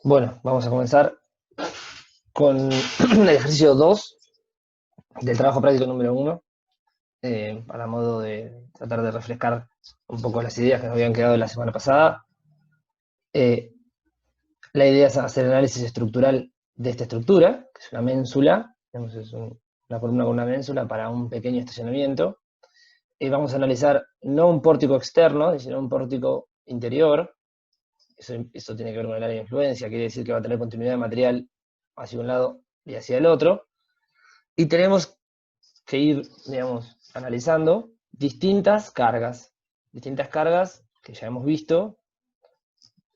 Bueno, vamos a comenzar con el ejercicio 2 del trabajo práctico número 1, para modo de tratar de refrescar un poco las ideas que nos habían quedado la semana pasada. Eh, la idea es hacer análisis estructural de esta estructura, que es una ménsula, digamos, es una columna con una ménsula para un pequeño estacionamiento. Vamos a analizar no un pórtico externo, sino un pórtico interior. Eso tiene que ver con el área de influencia, quiere decir que va a tener continuidad de material hacia un lado y hacia el otro. Y tenemos que ir, digamos, analizando distintas cargas que ya hemos visto,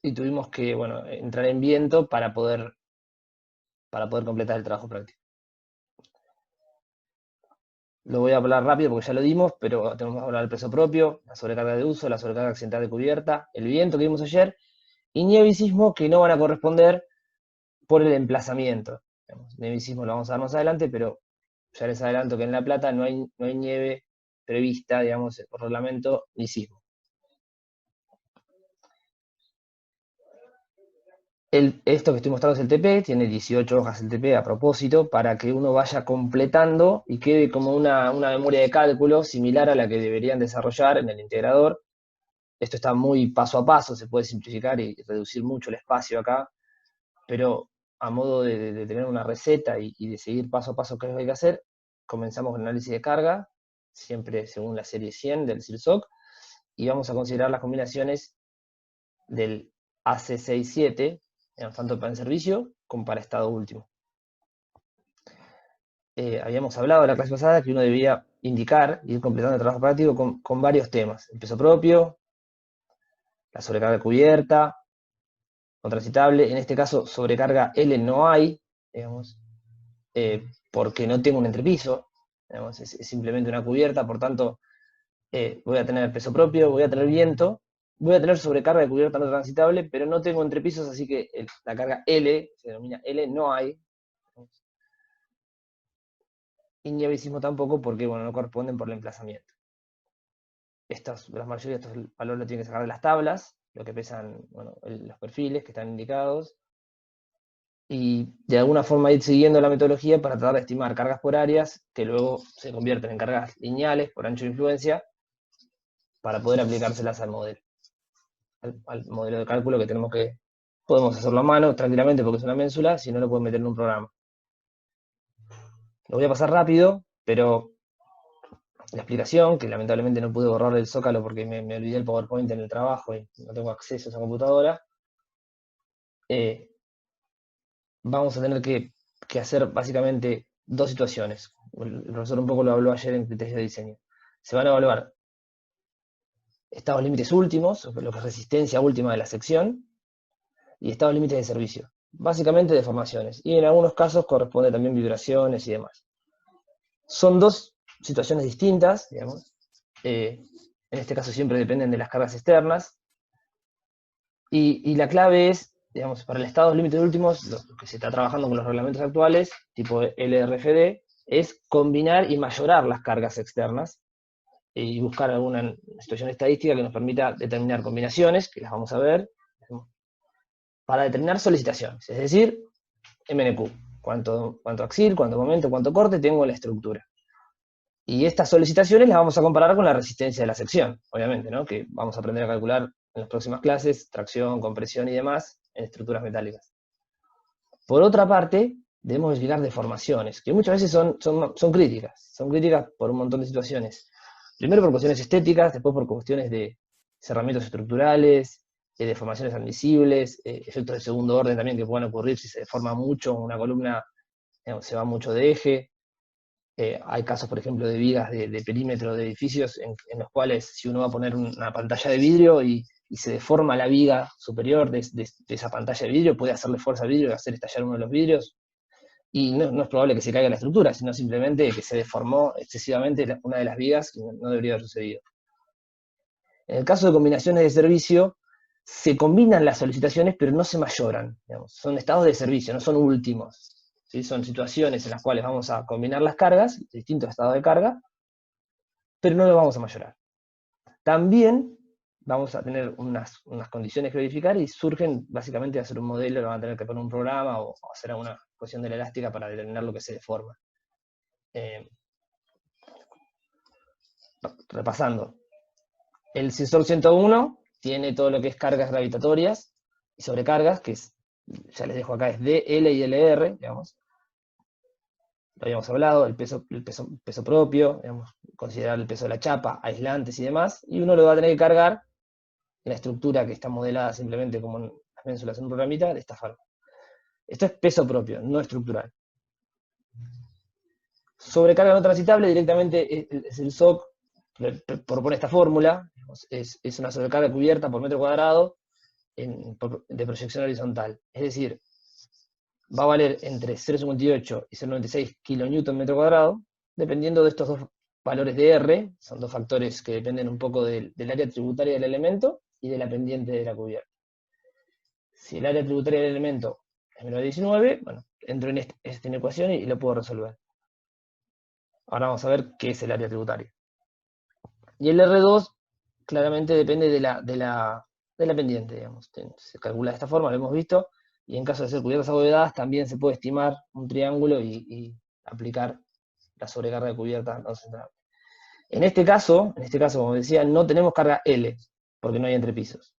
y tuvimos que, bueno, entrar en viento para poder completar el trabajo práctico. Lo voy a hablar rápido porque ya lo dimos, pero tenemos que hablar del peso propio, la sobrecarga de uso, la sobrecarga accidental de cubierta, el viento que vimos ayer, y nieve y sismo que no van a corresponder por el emplazamiento. Nieve y sismo lo vamos a dar más adelante, pero ya les adelanto que en La Plata no hay nieve prevista, digamos, por reglamento, ni sismo. Esto que estoy mostrando es el TP, tiene 18 hojas el TP a propósito, para que uno vaya completando y quede como una memoria de cálculo similar a la que deberían desarrollar en el integrador. Esto está muy paso a paso, se puede simplificar y reducir mucho el espacio acá, pero a modo de tener una receta y de seguir paso a paso qué es lo que hay que hacer, comenzamos con el análisis de carga, siempre según la serie 100 del CIRSOC, y vamos a considerar las combinaciones del AC67, tanto para el servicio como para estado último. Habíamos hablado en la clase pasada que uno debía indicar, ir completando el trabajo práctico con varios temas: el peso propio, la sobrecarga cubierta, no transitable. En este caso, sobrecarga L no hay, digamos, porque no tengo un entrepiso, digamos, es simplemente una cubierta. Por tanto, voy a tener peso propio, voy a tener viento, voy a tener sobrecarga de cubierta no transitable, pero no tengo entrepisos, así que la carga L, se denomina L, no hay. Y nieve y sismo tampoco, porque bueno, no corresponden por el emplazamiento. La mayoría de estos valores lo tienen que sacar de las tablas, lo que pesan, bueno, los perfiles que están indicados, y de alguna forma ir siguiendo la metodología para tratar de estimar cargas por áreas, que luego se convierten en cargas lineales por ancho de influencia, para poder aplicárselas al modelo de cálculo que podemos hacerlo a mano tranquilamente porque es una ménsula, si no lo pueden meter en un programa. Lo voy a pasar rápido, pero la explicación, que lamentablemente no pude borrar el Zócalo porque me olvidé el PowerPoint en el trabajo y no tengo acceso a esa computadora, vamos a tener que hacer básicamente dos situaciones. El profesor un poco lo habló ayer en criterios de diseño. Se van a evaluar estados límites últimos, lo que es resistencia última de la sección, y estados límites de servicio. Básicamente deformaciones. Y en algunos casos corresponde también vibraciones y demás. Son dos situaciones distintas, digamos. En este caso siempre dependen de las cargas externas. Y la clave es, digamos, para el estado límites últimos, lo que se está trabajando con los reglamentos actuales, tipo LRFD, es combinar y mayorar las cargas externas y buscar alguna situación estadística que nos permita determinar combinaciones, que las vamos a ver, para determinar solicitaciones, es decir, MNQ, cuánto axil, cuánto momento, cuánto corte tengo en la estructura. Y estas solicitaciones las vamos a comparar con la resistencia de la sección, obviamente, ¿no? Que vamos a aprender a calcular en las próximas clases, tracción, compresión y demás, en estructuras metálicas. Por otra parte, debemos verificar deformaciones, que muchas veces son críticas por un montón de situaciones. Primero por cuestiones estéticas, después por cuestiones de cerramientos estructurales, deformaciones admisibles, efectos de segundo orden también que puedan ocurrir si se deforma mucho una columna, digamos, se va mucho de eje. Hay casos, por ejemplo, de vigas de perímetro de edificios en los cuales si uno va a poner una pantalla de vidrio y se deforma la viga superior de esa pantalla de vidrio, puede hacerle fuerza al vidrio y hacer estallar uno de los vidrios. Y no es probable que se caiga la estructura, sino simplemente que se deformó excesivamente una de las vigas que no debería haber sucedido. En el caso de combinaciones de servicio, se combinan las solicitaciones, pero no se mayoran. Digamos. Son estados de servicio, no son últimos. ¿Sí? Son situaciones en las cuales vamos a combinar las cargas, distintos estados de carga, pero no lo vamos a mayorar. También vamos a tener unas condiciones que verificar y surgen básicamente de hacer un modelo, lo van a tener que poner un programa o hacer alguna cuestión de la elástica para determinar lo que se deforma. Repasando, el sensor 101 tiene todo lo que es cargas gravitatorias y sobrecargas, que es, ya les dejo acá, es D, L y LR, digamos. Lo habíamos hablado, el peso propio, digamos, considerar el peso de la chapa, aislantes y demás, y uno lo va a tener que cargar en la estructura que está modelada simplemente como en las ménsulas en un programita, de esta forma. Esto es peso propio, no estructural. Sobrecarga no transitable directamente es el SOC, propone esta fórmula, es una sobrecarga cubierta por metro cuadrado de proyección horizontal. Es decir, va a valer entre 0,58 y 0,96 kN metro cuadrado, dependiendo de estos dos valores de R, son dos factores que dependen un poco del área tributaria del elemento y de la pendiente de la cubierta. Si el área tributaria del elemento es menor de 19, bueno, entro en esta ecuación y lo puedo resolver. Ahora vamos a ver qué es el área tributaria. Y el R2 claramente depende de la pendiente, digamos. Se calcula de esta forma, lo hemos visto, y en caso de ser cubiertas abovedadas también se puede estimar un triángulo y aplicar la sobrecarga de cubierta no centrable. En este caso, como decía, no tenemos carga L, porque no hay entrepisos.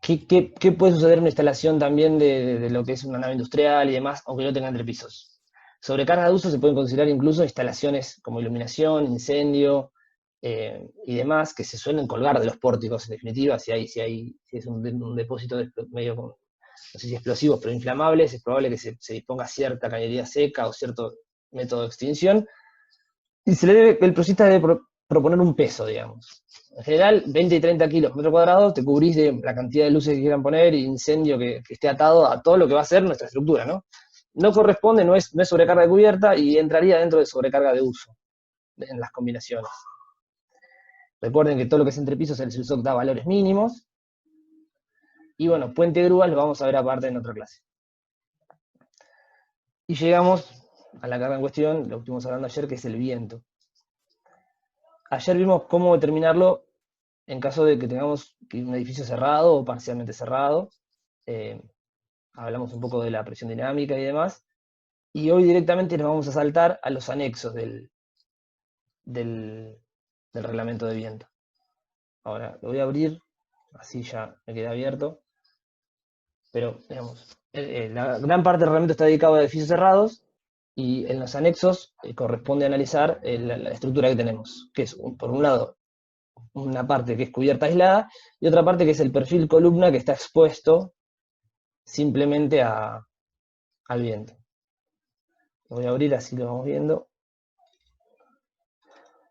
¿Qué puede suceder en una instalación también de lo que es una nave industrial y demás, aunque no tenga entrepisos? Sobrecarga de uso se pueden considerar incluso instalaciones como iluminación, incendio y demás, que se suelen colgar de los pórticos, en definitiva, si es un depósito medio con, no sé si explosivos, pero inflamables, es probable que se disponga cierta cañería seca o cierto método de extinción, y el prosista debe proponer un peso, digamos. En general, 20 y 30 kilos por metro cuadrado, te cubrís de la cantidad de luces que quieran poner y incendio que esté atado a todo lo que va a ser nuestra estructura, ¿no? No corresponde, no es sobrecarga de cubierta y entraría dentro de sobrecarga de uso en las combinaciones. Recuerden que todo lo que es entre pisos, el SUSOC da valores mínimos. Y bueno, puente de grúas lo vamos a ver aparte en otra clase. Y llegamos a la carga en cuestión, lo que estuvimos hablando ayer, que es el viento. Ayer vimos cómo determinarlo en caso de que tengamos un edificio cerrado o parcialmente cerrado. Hablamos un poco de la presión dinámica y demás. Y hoy directamente nos vamos a saltar a los anexos del reglamento de viento. Ahora lo voy a abrir, así ya me queda abierto. Pero, digamos, la gran parte del reglamento está dedicado a edificios cerrados, y en los anexos corresponde analizar la estructura que tenemos, que es, por un lado, una parte que es cubierta aislada, y otra parte que es el perfil columna que está expuesto simplemente al viento. Lo voy a abrir, así lo vamos viendo.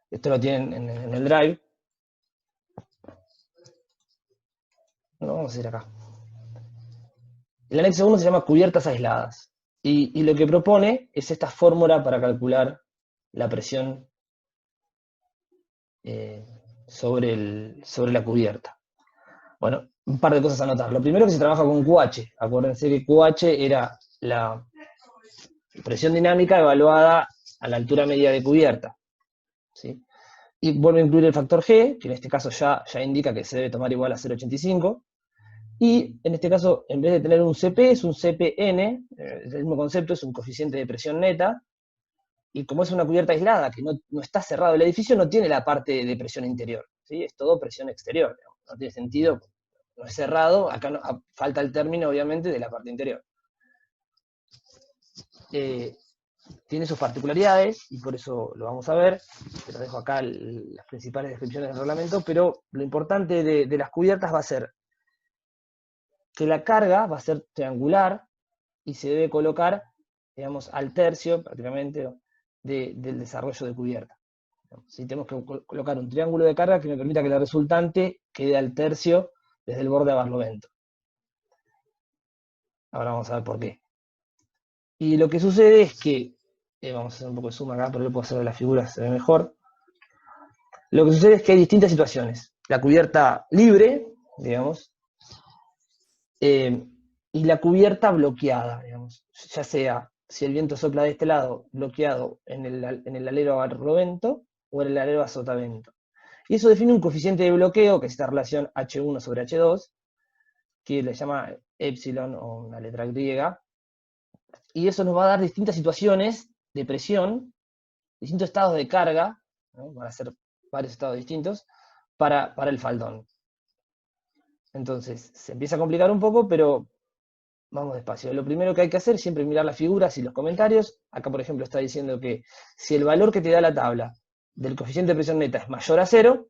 Esto lo tienen en el Drive. No, vamos a ir acá. El anexo 1 se llama cubiertas aisladas, y lo que propone es esta fórmula para calcular la presión sobre la cubierta. Bueno, un par de cosas a notar. Lo primero, que se trabaja con QH. Acuérdense que QH era la presión dinámica evaluada a la altura media de cubierta, ¿sí? Y vuelve a incluir el factor G, que en este caso ya indica que se debe tomar igual a 0,85. Y en este caso, en vez de tener un CP, es un CPN, es el mismo concepto, es un coeficiente de presión neta. Y como es una cubierta aislada, que no está cerrado el edificio, no tiene la parte de presión interior, ¿sí? Es todo presión exterior, digamos. No tiene sentido, no es cerrado, acá falta el término, obviamente, de la parte interior. Tiene sus particularidades, y por eso lo vamos a ver. Te lo dejo acá las principales descripciones del reglamento, pero lo importante de las cubiertas va a ser que la carga va a ser triangular y se debe colocar, digamos, al tercio, prácticamente, del desarrollo de cubierta. ¿Sí? Tenemos que colocar un triángulo de carga que me permita que la resultante quede al tercio desde el borde a barlovento. Ahora vamos a ver por qué. Y lo que sucede es que, vamos a hacer un poco de zoom acá, pero yo puedo hacer de las figuras, se ve mejor. Lo que sucede es que hay distintas situaciones. La cubierta libre, digamos, y la cubierta bloqueada, digamos, ya sea, si el viento sopla de este lado, bloqueado en el alero a barlovento, o el alero a sotavento. Y eso define un coeficiente de bloqueo, que es esta relación H1 sobre H2, que le llama epsilon o una letra griega, y eso nos va a dar distintas situaciones de presión, distintos estados de carga, ¿no? Van a ser varios estados distintos, para el faldón. Entonces, se empieza a complicar un poco, pero vamos despacio. Lo primero que hay que hacer es siempre mirar las figuras y los comentarios. Acá, por ejemplo, está diciendo que si el valor que te da la tabla del coeficiente de presión neta es mayor a 0,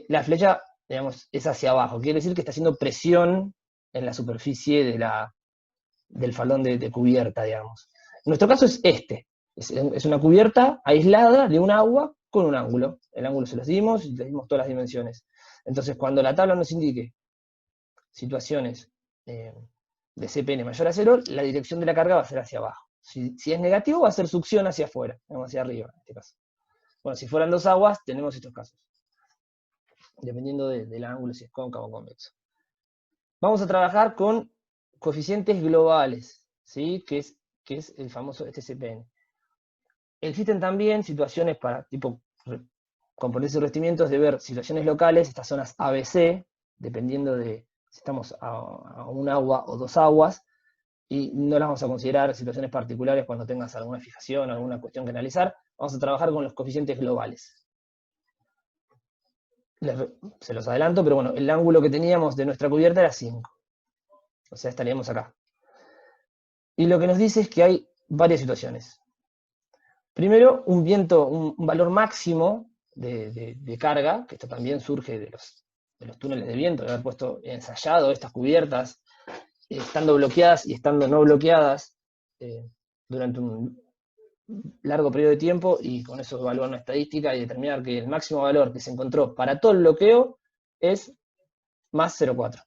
la flecha, digamos, es hacia abajo. Quiere decir que está haciendo presión en la superficie del faldón de cubierta, digamos. En nuestro caso es este. Es una cubierta aislada de un agua con un ángulo. El ángulo se los dimos y les dimos todas las dimensiones. Entonces, cuando la tabla nos indique situaciones de CPN mayor a 0, la dirección de la carga va a ser hacia abajo. Si es negativo, va a ser succión hacia afuera, hacia arriba en este caso. Bueno, si fueran dos aguas, tenemos estos casos, dependiendo del ángulo, si es cóncavo o convexo. Vamos a trabajar con coeficientes globales, ¿sí? que es el famoso CPN. Existen también situaciones para tipo componentes y revestimientos de ver situaciones locales, estas zonas ABC, dependiendo de si estamos a un agua o dos aguas, y no las vamos a considerar situaciones particulares cuando tengas alguna fijación, alguna cuestión que analizar. Vamos a trabajar con los coeficientes globales. Se los adelanto, pero bueno, el ángulo que teníamos de nuestra cubierta era 5. O sea, estaríamos acá. Y lo que nos dice es que hay varias situaciones. Primero, un viento, un valor máximo de carga, que esto también surge de los túneles de viento, de haber puesto ensayado estas cubiertas, estando bloqueadas y estando no bloqueadas durante un largo periodo de tiempo, y con eso evaluar una estadística y determinar que el máximo valor que se encontró para todo el bloqueo es más 0,4.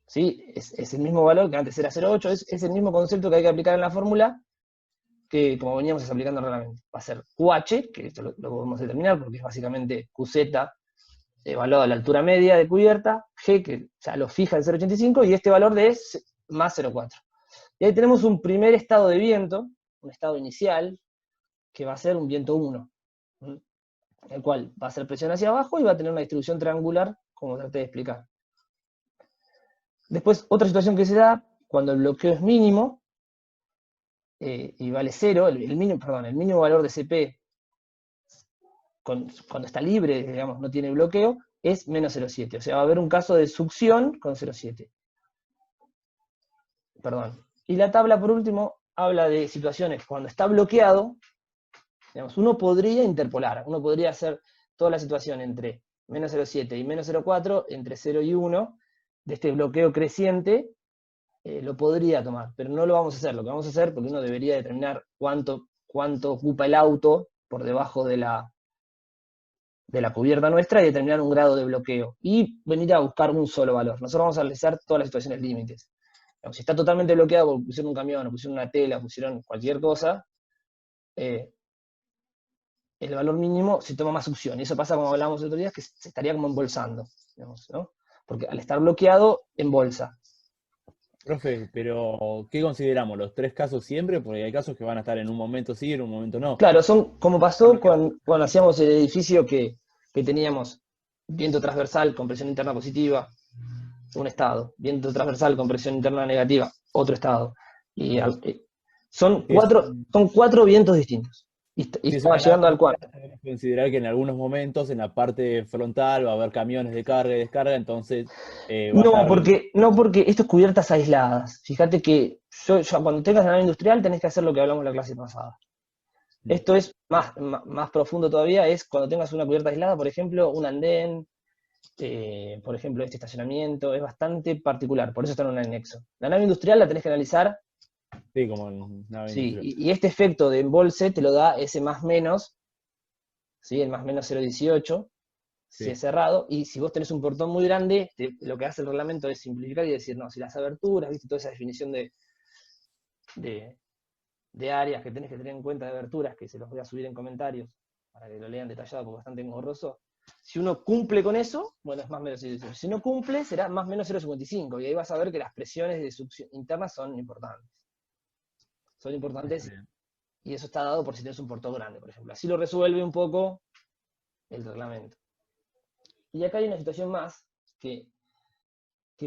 ¿Sí? Es el mismo valor que antes era 0,8, es el mismo concepto que hay que aplicar en la fórmula, que como veníamos aplicando realmente. Va a ser QH, que esto lo podemos determinar porque es básicamente QZ evaluado a la altura media de cubierta, G, que ya lo fija el 0,85, y este valor de más 0,4. Y ahí tenemos un primer estado de viento, un estado inicial, que va a ser un viento 1, el cual va a hacer presión hacia abajo y va a tener una distribución triangular, como traté de explicar. Después, otra situación que se da, cuando el bloqueo es mínimo, y vale 0, el mínimo valor de CP, cuando está libre, digamos, no tiene bloqueo, es menos 0,7. O sea, va a haber un caso de succión con 0,7. Perdón. Y la tabla, por último, habla de situaciones cuando está bloqueado. Digamos, uno podría interpolar, uno podría hacer toda la situación entre menos 0,7 y menos 0,4, entre 0 y 1, de este bloqueo creciente, lo podría tomar, pero no lo vamos a hacer. Lo que vamos a hacer, porque uno debería determinar cuánto ocupa el auto por debajo de la cubierta nuestra y determinar un grado de bloqueo. Y venir a buscar un solo valor. Nosotros vamos a analizar todas las situaciones límites. Si está totalmente bloqueado porque pusieron un camión, o pusieron una tela, pusieron cualquier cosa, el valor mínimo se toma más succión. Y eso pasa, como hablábamos el otro día, que se estaría como embolsando, digamos, ¿no? Porque al estar bloqueado, embolsa. Profe, pero ¿qué consideramos? ¿Los tres casos siempre? Porque hay casos que van a estar en un momento sí y en un momento no. Claro, son como Está pasó bloqueado. cuando hacíamos el edificio que teníamos viento transversal con presión interna positiva, un estado, viento transversal con presión interna negativa, otro estado. Y son Es cuatro vientos distintos. Y Si es estaba una nave llegando al industrial, cuarto. tenemos que considerar que en algunos momentos en la parte frontal va a haber camiones de carga y descarga, entonces va a No, estar... porque esto es cubiertas aisladas. Fíjate que cuando tengas la nave industrial tenés que hacer lo que hablamos en la clase pasada. Esto es más profundo todavía, es cuando tengas una cubierta aislada, por ejemplo, un andén, por ejemplo, este estacionamiento, es bastante particular, por eso está en un anexo. La nave industrial la tenés que analizar, Sí, como en nave sí, industrial. y este efecto de embolse te lo da ese más menos, ¿sí? El más menos 0,18, si Sí, es cerrado, y si vos tenés un portón muy grande, lo que hace el reglamento es simplificar y decir, no, si las aberturas, viste, toda esa definición de, de áreas que tenés que tener en cuenta de aberturas, que se los voy a subir en comentarios, para que lo lean detallado, porque es bastante engorroso. Si uno cumple con eso, bueno, es más o menos 0,18. Si no cumple, será más o menos 0,55, y ahí vas a ver que las presiones de succión internas son importantes. Son está importantes, bien. y eso está dado por si tienes un portón grande, por ejemplo. Así lo resuelve un poco el reglamento. Y acá hay una situación más, que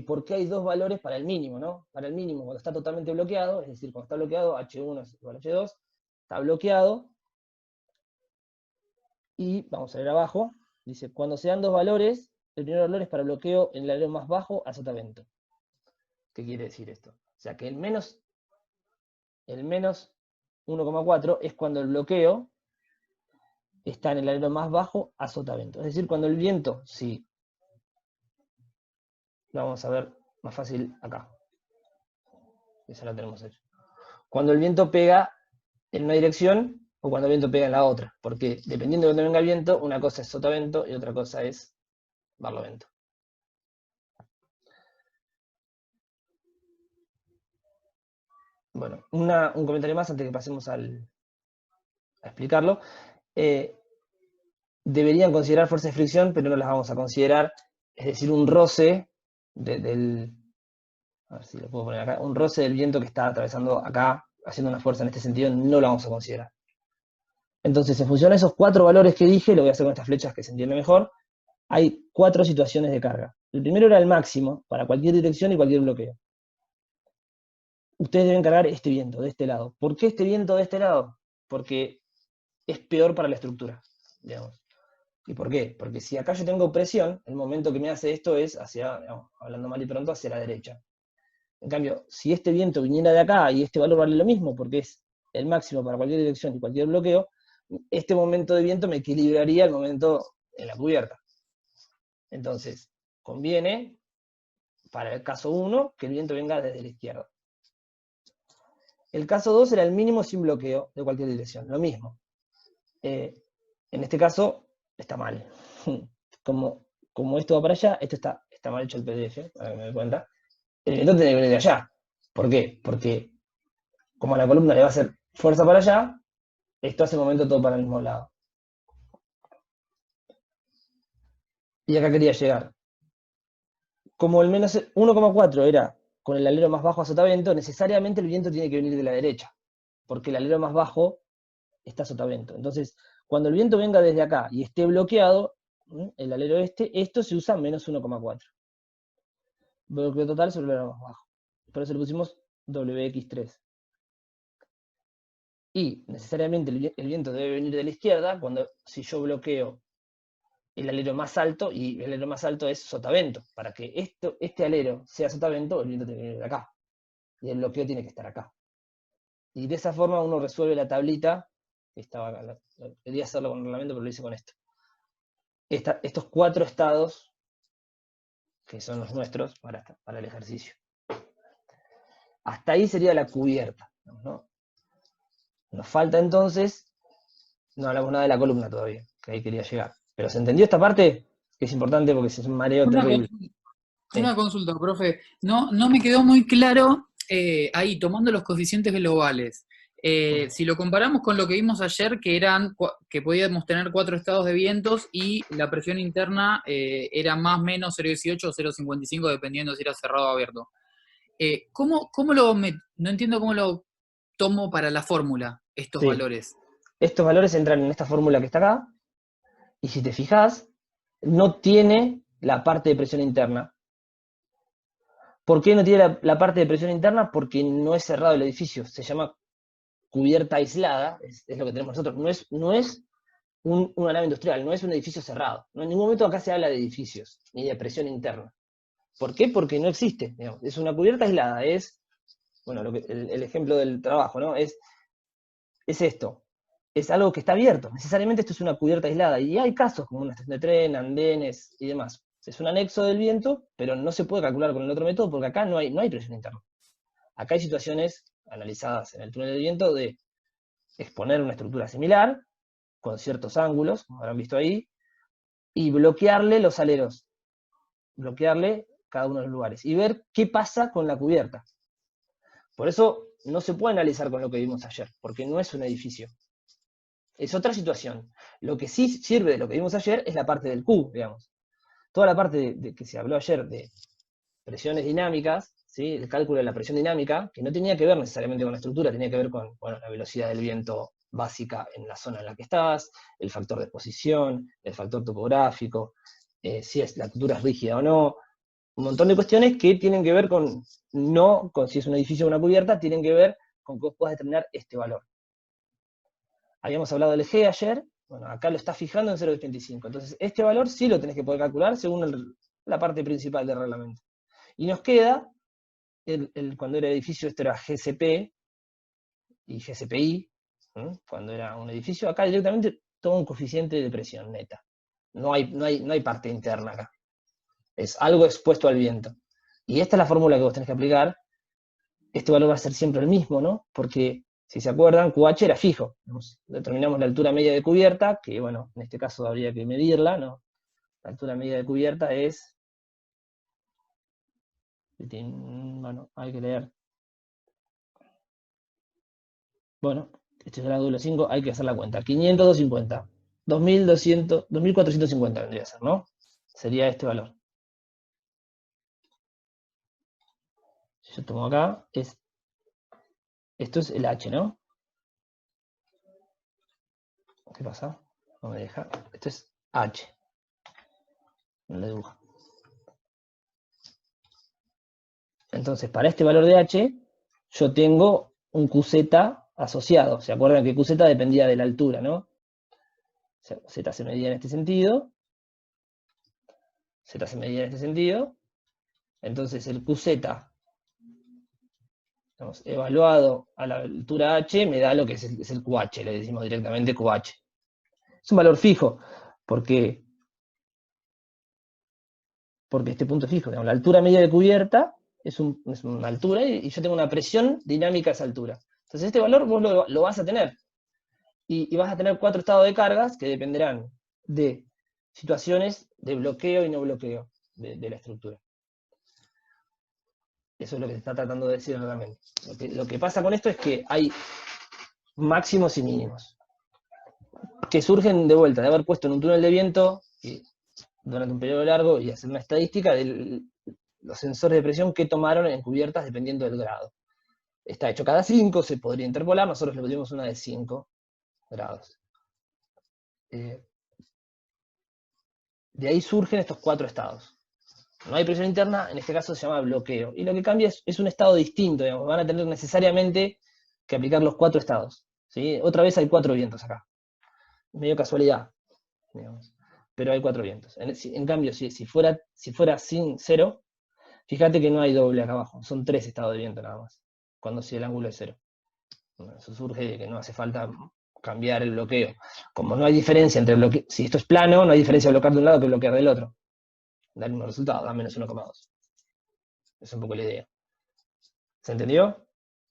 ¿por qué hay dos valores para el mínimo, ¿no? Para el mínimo, cuando está totalmente bloqueado, es decir, cuando está bloqueado, H1 es igual a H2, está bloqueado, y vamos a ver abajo, dice, cuando se dan dos valores, el primer valor es para bloqueo en el alero más bajo a sotavento. ¿Qué quiere decir esto? O sea, que el menos 1,4 es cuando el bloqueo está en el alero más bajo a sotavento. Es decir, cuando el viento, sí, lo vamos a ver más fácil acá. Esa la tenemos hecho. Cuando el viento pega en una dirección o cuando el viento pega en la otra. Porque dependiendo de dónde venga el viento, una cosa es sotavento y otra cosa es barlovento. Bueno, un comentario más antes que pasemos a explicarlo. Deberían considerar fuerzas de fricción, pero no las vamos a considerar. Es decir, un roce a ver si lo puedo poner acá, un roce del viento que está atravesando acá, haciendo una fuerza en este sentido, no lo vamos a considerar. Entonces, en función de esos 4 valores que dije, lo voy a hacer con estas flechas que se entiende mejor, hay 4 situaciones de carga. El primero era el máximo, para cualquier dirección y cualquier bloqueo. Ustedes deben cargar este viento, de este lado. ¿Por qué este viento de este lado? Porque es peor para la estructura, digamos. ¿Y por qué? Porque si acá yo tengo presión, el momento que me hace esto es hacia, digamos, hablando mal y pronto, hacia la derecha. En cambio, si este viento viniera de acá y este valor vale lo mismo, porque es el máximo para cualquier dirección y cualquier bloqueo, este momento de viento me equilibraría el momento en la cubierta. Entonces, conviene, para el caso 1, que el viento venga desde la izquierda. El caso 2 era el mínimo sin bloqueo de cualquier dirección, lo mismo. En este caso, está mal. Como esto va para allá, esto está mal hecho el PDF, para que me dé cuenta. El viento tiene que venir de allá. ¿Por qué? Porque como a la columna le va a hacer fuerza para allá, esto hace el momento todo para el mismo lado. Y acá quería llegar. Como el menos 1,4 era con el alero más bajo a sotavento, necesariamente el viento tiene que venir de la derecha, porque el alero más bajo está a sotavento. Entonces, cuando el viento venga desde acá y esté bloqueado, el alero esto se usa menos 1,4. Bloqueo total sobre el alero más bajo. Por eso le pusimos WX3. Y necesariamente el viento debe venir de la izquierda, si yo bloqueo el alero más alto, y el alero más alto es sotavento. Para que este alero sea sotavento, el viento tiene que venir de acá. Y el bloqueo tiene que estar acá. Y de esa forma uno resuelve la tablita, que estaba acá. Quería hacerlo con el reglamento, pero lo hice con esto. Estos 4 estados, que son los nuestros para el ejercicio. Hasta ahí sería la cubierta, ¿no? Nos falta entonces, no hablamos nada de la columna todavía, que ahí quería llegar. Pero ¿se entendió esta parte? Que es importante porque es un mareo terrible. Una consulta, profe. No me quedó muy claro ahí, tomando los coeficientes globales. Si lo comparamos con lo que vimos ayer, que podíamos tener 4 estados de vientos y la presión interna era más o menos 0,18 o 0,55, dependiendo si era cerrado o abierto. No entiendo cómo lo tomo para la fórmula, estos valores. Estos valores entran en esta fórmula que está acá, y si te fijas, no tiene la parte de presión interna. ¿Por qué no tiene la parte de presión interna? Porque no es cerrado el edificio, se llama cubierta aislada, es lo que tenemos nosotros, no es una nave industrial, no es un edificio cerrado. No, en ningún momento acá se habla de edificios, ni de presión interna. ¿Por qué? Porque no existe, digamos. Es una cubierta aislada, bueno, el ejemplo del trabajo, ¿no? Es esto, es algo que está abierto, necesariamente esto es una cubierta aislada, y hay casos como una estación de tren, andenes y demás. Es un anexo del viento, pero no se puede calcular con el otro método porque acá no hay presión interna. Acá hay situaciones analizadas en el túnel del viento de exponer una estructura similar, con ciertos ángulos, como habrán visto ahí, y bloquearle los aleros, bloquearle cada uno de los lugares, y ver qué pasa con la cubierta. Por eso no se puede analizar con lo que vimos ayer, porque no es un edificio. Es otra situación. Lo que sí sirve de lo que vimos ayer es la parte del Q, digamos. Toda la parte de que se habló ayer de presiones dinámicas, ¿sí? El cálculo de la presión dinámica, que no tenía que ver necesariamente con la estructura, tenía que ver con la velocidad del viento básica en la zona en la que estás, el factor de exposición, el factor topográfico, si la estructura es rígida o no, un montón de cuestiones que tienen que ver con, no con si es un edificio o una cubierta, tienen que ver con que vos puedas determinar este valor. Habíamos hablado del G ayer, bueno, acá lo está fijando en 0,85, entonces este valor sí lo tenés que poder calcular según la parte principal del reglamento. Y nos queda, cuando era edificio esto era GCP y GCPI, cuando era un edificio, acá directamente todo un coeficiente de presión neta. No hay parte interna acá. Es algo expuesto al viento. Y esta es la fórmula que vos tenés que aplicar. Este valor va a ser siempre el mismo, ¿no? Porque, si se acuerdan, QH era fijo. Determinamos la altura media de cubierta, que bueno, en este caso habría que medirla, ¿no? La altura media de cubierta es... Bueno, hay que leer. Bueno, este es el ángulo 5, hay que hacer la cuenta. 500, 250. 2450 vendría a ser, ¿no? Sería este valor. Si yo tomo acá, esto es el H, ¿no? ¿Qué pasa? No me deja. Esto es H. No le dibujo. Entonces, para este valor de H, yo tengo un QZ asociado. ¿Se acuerdan que QZ dependía de la altura, no? O sea, Z se medía en este sentido. Z se medía en este sentido. Entonces, el QZ evaluado a la altura H me da lo que es el QH, le decimos directamente QH. Es un valor fijo, porque este punto es fijo. Digamos, la altura media de cubierta es una altura y yo tengo una presión dinámica a esa altura. Entonces este valor vos lo vas a tener. Y vas a tener 4 estados de cargas que dependerán de situaciones de bloqueo y no bloqueo de la estructura. Eso es lo que se está tratando de decir realmente. Lo que pasa con esto es que hay máximos y mínimos, que surgen de vuelta de haber puesto en un túnel de viento durante un periodo largo y hacer una estadística de los sensores de presión que tomaron en cubiertas dependiendo del grado. Está hecho cada 5, se podría interpolar, nosotros le pusimos una de 5 grados. De ahí surgen estos 4 estados. No hay presión interna, en este caso se llama bloqueo. Y lo que cambia es un estado distinto, digamos. Van a tener necesariamente que aplicar los 4 estados. ¿Sí? Otra vez hay 4 vientos acá. Medio casualidad, digamos. Pero hay 4 vientos. En cambio, si fuera sin 0, fíjate que no hay doble acá abajo. Son 3 estados de viento nada más. Cuando si el ángulo es 0. Bueno, eso surge de que no hace falta cambiar el bloqueo. Como no hay diferencia entre bloqueo, si esto es plano, no hay diferencia de bloquear de un lado que bloquear del otro. Da el mismo resultado, da menos 1,2. Es un poco la idea. ¿Se entendió?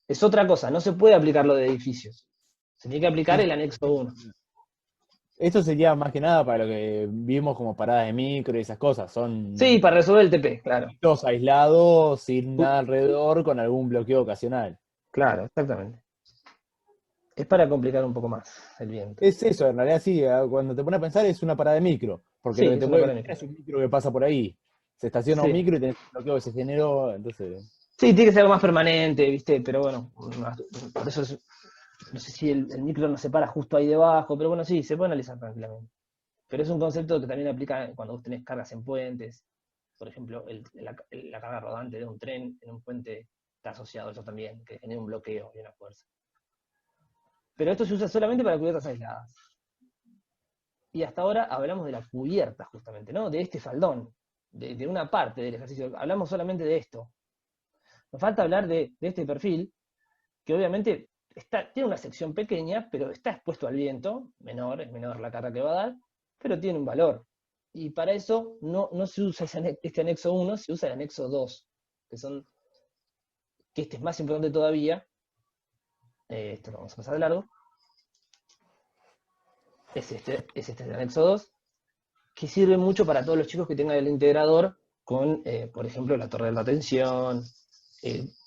Es otra cosa, no se puede aplicar lo de edificios. Se tiene que aplicar el anexo 1. Esto sería más que nada para lo que vimos como paradas de micro y esas cosas. Son Sí, para resolver el TP, claro. todos aislados, sin nada alrededor, con algún bloqueo ocasional. Claro, exactamente. Es para complicar un poco más el viento. Es eso, en realidad sí, cuando te pones a pensar es una parada de micro, porque Sí, lo que es te una puede parada de venir es un micro que pasa por ahí. Se estaciona un Sí. micro y tenés un bloqueo que se generó, entonces... Sí, tiene que ser algo más permanente, ¿viste? Pero bueno, por eso no sé si el micro nos separa justo ahí debajo, pero bueno, sí, se puede analizar tranquilamente. Pero es un concepto que también aplica cuando vos tenés cargas en puentes. Por ejemplo, la carga rodante de un tren en un puente está asociado a eso también, que genera un bloqueo y una fuerza. Pero esto se usa solamente para cubiertas aisladas. Y hasta ahora hablamos de la cubierta, justamente, ¿no? De este faldón, de una parte del ejercicio. Hablamos solamente de esto. Nos falta hablar de este perfil, que obviamente tiene una sección pequeña, pero está expuesto al viento, es menor la carga que va a dar, pero tiene un valor. Y para eso no se usa este anexo 1, se usa el anexo 2, que este es más importante todavía. Esto lo vamos a pasar de largo. Es este el anexo 2, que sirve mucho para todos los chicos que tengan el integrador con, por ejemplo, la torre de la tensión,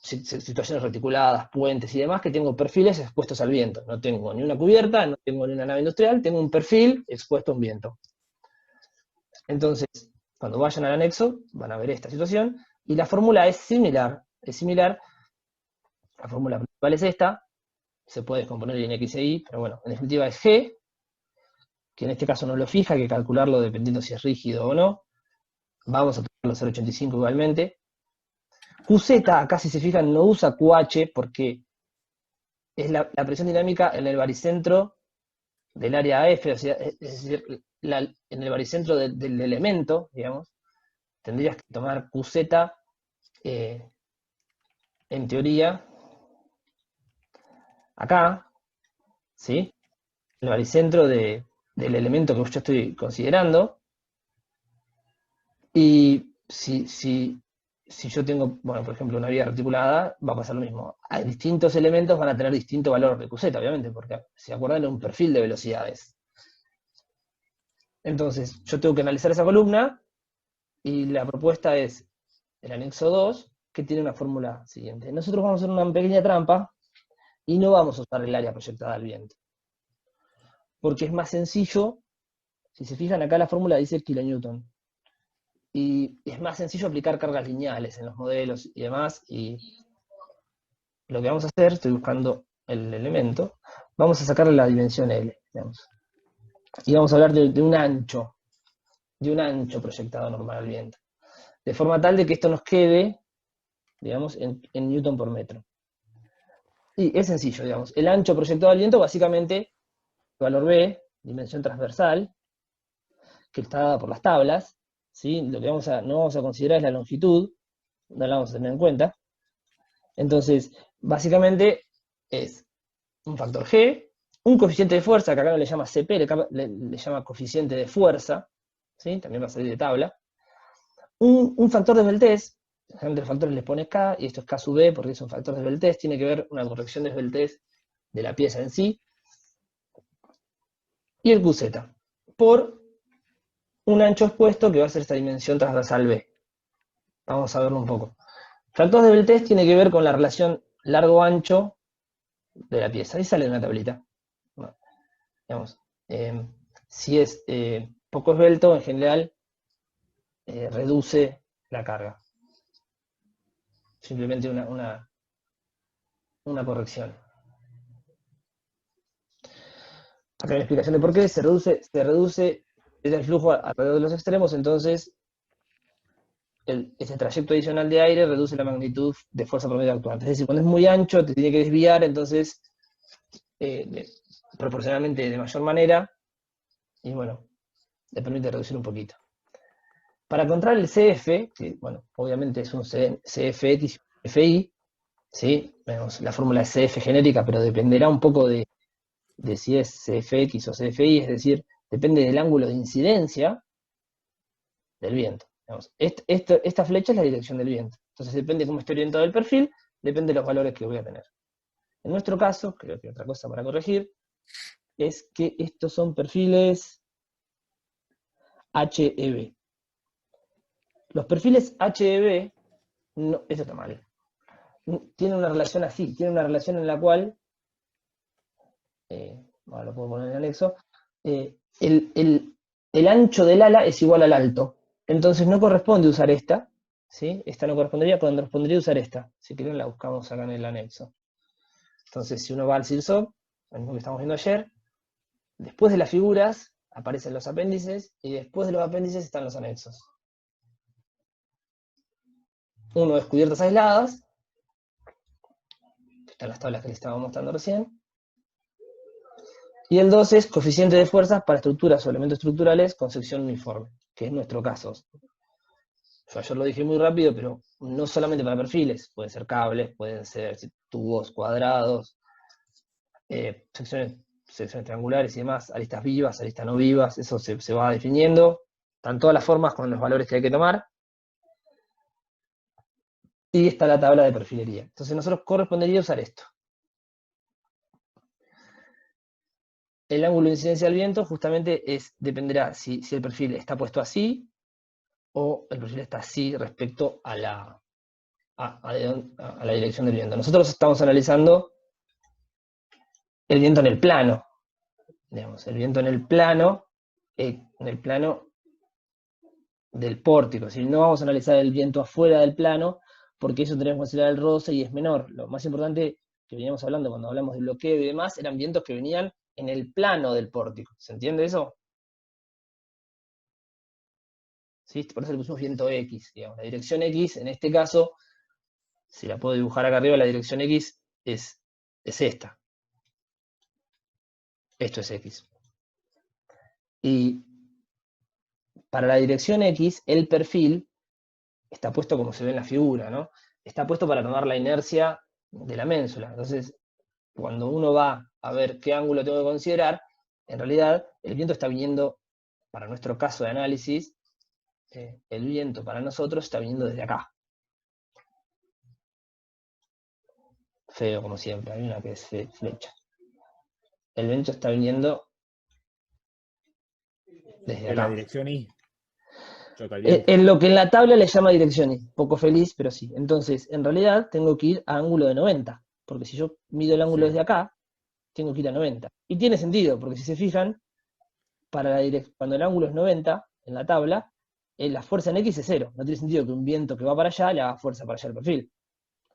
situaciones reticuladas, puentes y demás, que tengo perfiles expuestos al viento. No tengo ni una cubierta, no tengo ni una nave industrial, tengo un perfil expuesto a un viento. Entonces, cuando vayan al anexo, van a ver esta situación, y la fórmula es similar. La fórmula principal es esta, se puede descomponer en X e Y, pero bueno, en definitiva es G, que en este caso no lo fija, hay que calcularlo dependiendo si es rígido o no. Vamos a tomar los 0,85 igualmente. QZ, acá si se fijan, no usa QH porque es la presión dinámica en el baricentro del área AF, o sea, es decir, en el baricentro del elemento, digamos, tendrías que tomar QZ, en teoría, acá, ¿sí? El baricentro del elemento que yo estoy considerando. Y si yo tengo, bueno, por ejemplo, una vía reticulada, va a pasar lo mismo. Hay distintos elementos, van a tener distinto valor de QZ, obviamente, porque, si acuerdan, es un perfil de velocidades. Entonces, yo tengo que analizar esa columna, y la propuesta es el anexo 2, que tiene una fórmula siguiente. Nosotros vamos a hacer una pequeña trampa, y no vamos a usar el área proyectada al viento. Porque es más sencillo, si se fijan acá la fórmula dice kilonewton. Y es más sencillo aplicar cargas lineales en los modelos y demás, y lo que vamos a hacer, estoy buscando el elemento, vamos a sacarle la dimensión L, digamos. Y vamos a hablar de un ancho proyectado normal al viento. De forma tal de que esto nos quede, digamos, en newton por metro. Y es sencillo, digamos. El ancho proyectado al viento, básicamente, valor B, dimensión transversal, que está dada por las tablas, ¿sí? Lo que no vamos a considerar es la longitud, no la vamos a tener en cuenta. Entonces, básicamente, es un factor G, un coeficiente de fuerza, que acá no le llama CP, le llama coeficiente de fuerza, ¿sí? También va a salir de tabla. Un factor de esbeltez, generalmente los factores les pone K, y esto es K sub B, porque es un factor de esbeltez, tiene que ver una corrección de esbeltez de la pieza en sí. Y el QZ, por un ancho expuesto que va a ser esta dimensión transversal B. Vamos a verlo un poco. Factor de esbeltez tiene que ver con la relación largo-ancho de la pieza. Ahí sale en una tablita. Bueno, digamos, si es poco esbelto, en general, reduce la carga. Simplemente una corrección. Acá hay una explicación de por qué se reduce el flujo alrededor de los extremos, entonces ese trayecto adicional de aire reduce la magnitud de fuerza promedio actuante. Es decir, cuando es muy ancho, te tiene que desviar, entonces, proporcionalmente de mayor manera, y bueno, le permite reducir un poquito. Para encontrar el CF, que bueno, obviamente es un CFX y FI, ¿sí? Vemos, la fórmula es CF genérica, pero dependerá un poco de si es CFX o CFI, es decir, depende del ángulo de incidencia del viento. Digamos, esta flecha es la dirección del viento. Entonces depende de cómo esté orientado el perfil, depende de los valores que voy a tener. En nuestro caso, creo que otra cosa para corregir, es que estos son perfiles HEB. Los perfiles HEB, no, esto está mal. Tienen una relación así, tienen una relación en la cual, bueno, lo puedo poner en el anexo, el ancho del ala es igual al alto. Entonces no corresponde usar esta, ¿sí? Esta no correspondería usar esta. Si quieren la buscamos acá en el anexo. Entonces si uno va al CIRSOC, lo mismo que estamos viendo ayer, después de las figuras aparecen los apéndices, y después de los apéndices están los anexos. Uno es cubiertas aisladas, que están las tablas que les estaba mostrando recién, y el 2 es coeficiente de fuerzas para estructuras o elementos estructurales con sección uniforme, que es nuestro caso. Yo ayer lo dije muy rápido, pero no solamente para perfiles, pueden ser cables, pueden ser tubos cuadrados, secciones triangulares y demás, aristas vivas, aristas no vivas, eso se va definiendo. Están todas las formas con los valores que hay que tomar. Y está la tabla de perfilería. Entonces nosotros correspondería usar esto. El ángulo de incidencia del viento justamente dependerá si el perfil está puesto así, o el perfil está así respecto a la dirección del viento. Nosotros estamos analizando el viento en el plano. Digamos, el viento en el plano del pórtico. Si no vamos a analizar el viento afuera del plano, porque eso tenemos que considerar el roce y es menor. Lo más importante que veníamos hablando cuando hablamos de bloqueo y demás, eran vientos que venían en el plano del pórtico. ¿Se entiende eso? ¿Sí? Por eso le pusimos viento X, digamos. La dirección X, en este caso, si la puedo dibujar acá arriba, la dirección X es esta. Esto es X. Y para la dirección X, el perfil está puesto como se ve en la figura, ¿no? Está puesto para tomar la inercia de la ménsula. Entonces, cuando uno va a ver qué ángulo tengo que considerar, en realidad el viento está viniendo, para nuestro caso de análisis, el viento para nosotros está viniendo desde acá. Feo, como siempre, hay una que es flecha. El viento está viniendo desde En la acá. dirección Y. Choca el viento. En lo que en la tabla le llama dirección Y. Poco feliz, pero sí. Entonces, en realidad, tengo que ir a ángulo de 90. Porque si yo mido el ángulo Sí. desde acá, tengo que ir a 90. Y tiene sentido, porque si se fijan, cuando el ángulo es 90, en la tabla, la fuerza en X es 0. No tiene sentido que un viento que va para allá le haga fuerza para allá al perfil.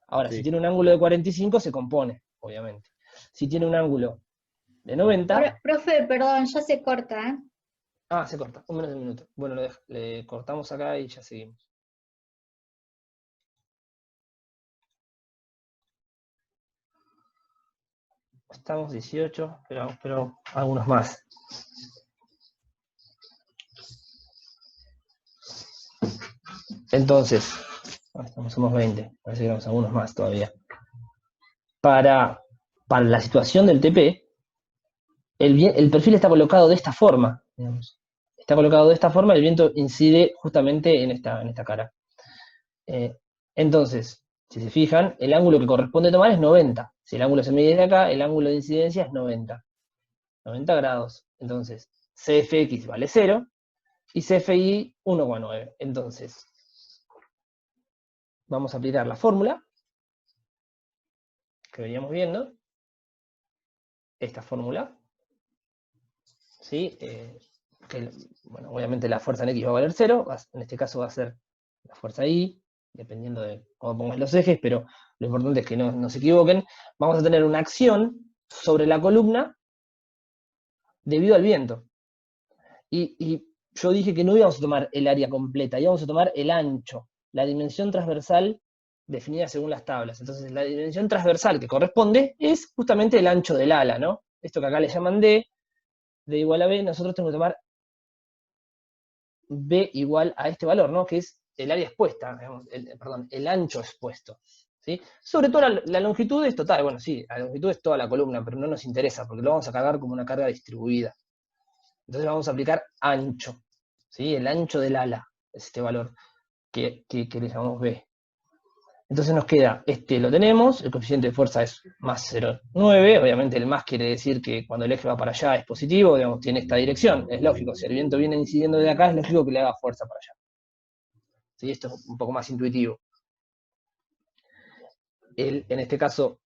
Ahora, Sí. si tiene un ángulo de 45, se compone, obviamente. Si tiene un ángulo de 90... Profe, perdón, ya se corta, ¿eh? Ah, se corta, un menos de un minuto. Bueno, le cortamos acá y ya seguimos. Estamos 18, pero algunos más. Entonces, somos 20, parece que vamos algunos más todavía. Para la situación del TP, el perfil está colocado de esta forma, digamos. Está colocado de esta forma, el viento incide justamente en esta cara. Entonces, si se fijan, el ángulo que corresponde tomar es 90. Si el ángulo se mide desde acá, el ángulo de incidencia es 90. 90 grados. Entonces, CFX vale 0 y CFI 1,9. Entonces, vamos a aplicar la fórmula que veníamos viendo. Esta fórmula. ¿Sí? Bueno, obviamente la fuerza en X va a valer 0. En este caso va a ser la fuerza Y, dependiendo de cómo pongas los ejes, pero lo importante es que no se equivoquen. Vamos a tener una acción sobre la columna debido al viento. Y yo dije que no íbamos a tomar el área completa, íbamos a tomar el ancho, la dimensión transversal definida según las tablas. Entonces, la dimensión transversal que corresponde es justamente el ancho del ala, ¿no? Esto que acá le llaman D igual a B, nosotros tenemos que tomar B igual a este valor, ¿no? Que es el área expuesta, digamos, el ancho expuesto. ¿Sí? Sobre todo la longitud es total, bueno, sí, la longitud es toda la columna, pero no nos interesa, porque lo vamos a cargar como una carga distribuida. Entonces vamos a aplicar ancho, ¿sí? El ancho del ala, es este valor que le llamamos B. Entonces nos queda, lo tenemos, el coeficiente de fuerza es más 0,9, obviamente el más quiere decir que cuando el eje va para allá es positivo, digamos, tiene esta dirección, es lógico, si el viento viene incidiendo de acá, es lógico que le haga fuerza para allá. ¿Sí? Esto es un poco más intuitivo. En este caso,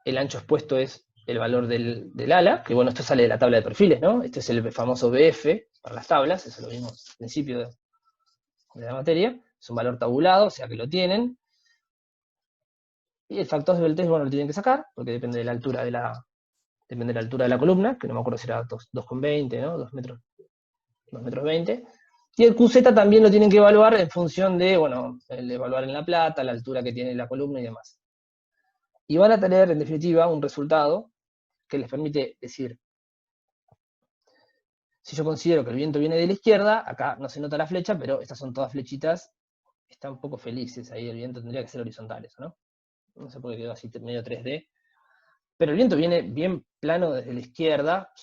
el ancho expuesto es el valor del ala, que bueno, esto sale de la tabla de perfiles, ¿no? Este es el famoso BF para las tablas, eso lo vimos al principio de la materia, es un valor tabulado, o sea que lo tienen. Y el factor de voltaje, bueno, lo tienen que sacar, porque depende de la altura de la columna, que no me acuerdo si era 2,20, ¿no? 2 metros 20. Y el QZ también lo tienen que evaluar en función de, bueno, el evaluar en la plata, la altura que tiene la columna y demás. Y van a tener, en definitiva, un resultado que les permite decir, si yo considero que el viento viene de la izquierda, acá no se nota la flecha, pero estas son todas flechitas, están un poco felices, ahí el viento tendría que ser horizontal, eso, ¿no? No sé por qué quedó así medio 3D. Pero el viento viene bien plano desde la izquierda,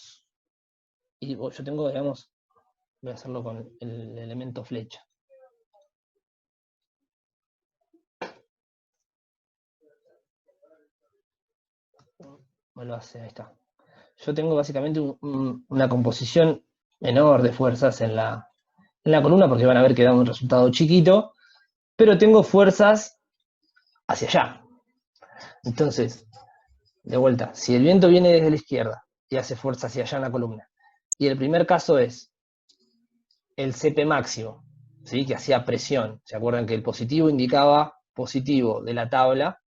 y yo tengo, digamos, voy a hacerlo con el elemento flecha. Me lo hace, ahí está. Yo tengo básicamente una composición menor de fuerzas en la columna, porque van a ver que da un resultado chiquito, pero tengo fuerzas hacia allá. Entonces, de vuelta, si el viento viene desde la izquierda y hace fuerza hacia allá en la columna, y el primer caso es el CP máximo, ¿sí? Que hacía presión. ¿Se acuerdan que el positivo indicaba positivo de la tabla?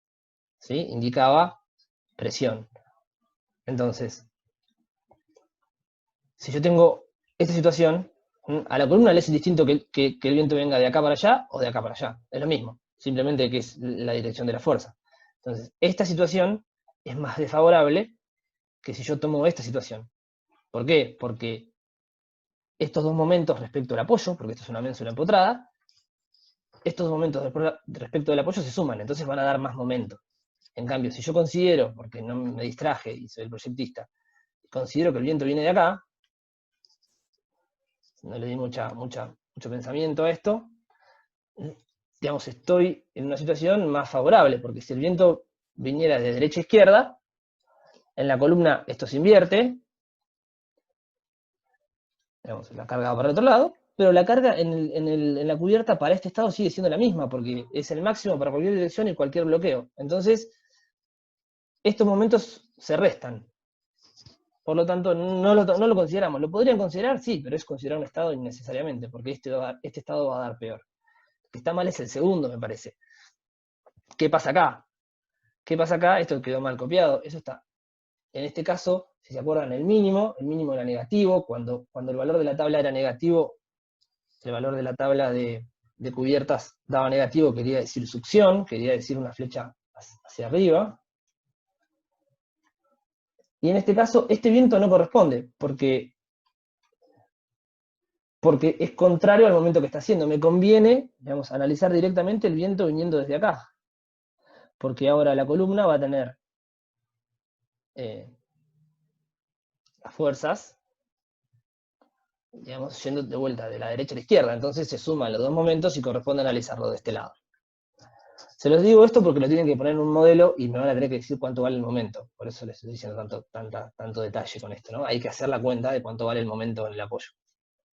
¿Sí? Indicaba presión. Entonces, si yo tengo esta situación, a la columna le es indistinto que el viento venga de acá para allá o de acá para allá. Es lo mismo, simplemente que es la dirección de la fuerza. Entonces, esta situación es más desfavorable que si yo tomo esta situación. ¿Por qué? Porque estos dos momentos respecto al apoyo, porque esto es una ménsula empotrada, estos dos momentos respecto del apoyo se suman, entonces van a dar más momento. En cambio, si yo considero, porque no me distraje y soy el proyectista, considero que el viento viene de acá, no le di mucho pensamiento a esto, digamos, estoy en una situación más favorable, porque si el viento viniera de derecha a izquierda, en la columna esto se invierte, digamos, la carga va para el otro lado, pero la carga en la cubierta para este estado sigue siendo la misma, porque es el máximo para cualquier dirección y cualquier bloqueo. Entonces, estos momentos se restan. Por lo tanto, no lo consideramos. ¿Lo podrían considerar? Sí, pero es considerar un estado innecesariamente, porque este estado va a dar peor. El que está mal es el segundo, me parece. ¿Qué pasa acá? ¿Qué pasa acá? Esto quedó mal copiado. Eso está, en este caso, si se acuerdan, el mínimo era negativo. Cuando el valor de la tabla era negativo, el valor de la tabla de cubiertas daba negativo, quería decir succión, quería decir una flecha hacia arriba. Y en este caso, este viento no corresponde, porque es contrario al momento que está haciendo. Me conviene, digamos, analizar directamente el viento viniendo desde acá. Porque ahora la columna va a tener las fuerzas, digamos, yendo de vuelta de la derecha a la izquierda. Entonces se suman los dos momentos y corresponde analizarlo de este lado. Se los digo esto porque lo tienen que poner en un modelo y me van a tener que decir cuánto vale el momento. Por eso les estoy diciendo tanto detalle con esto, ¿no? Hay que hacer la cuenta de cuánto vale el momento en el apoyo,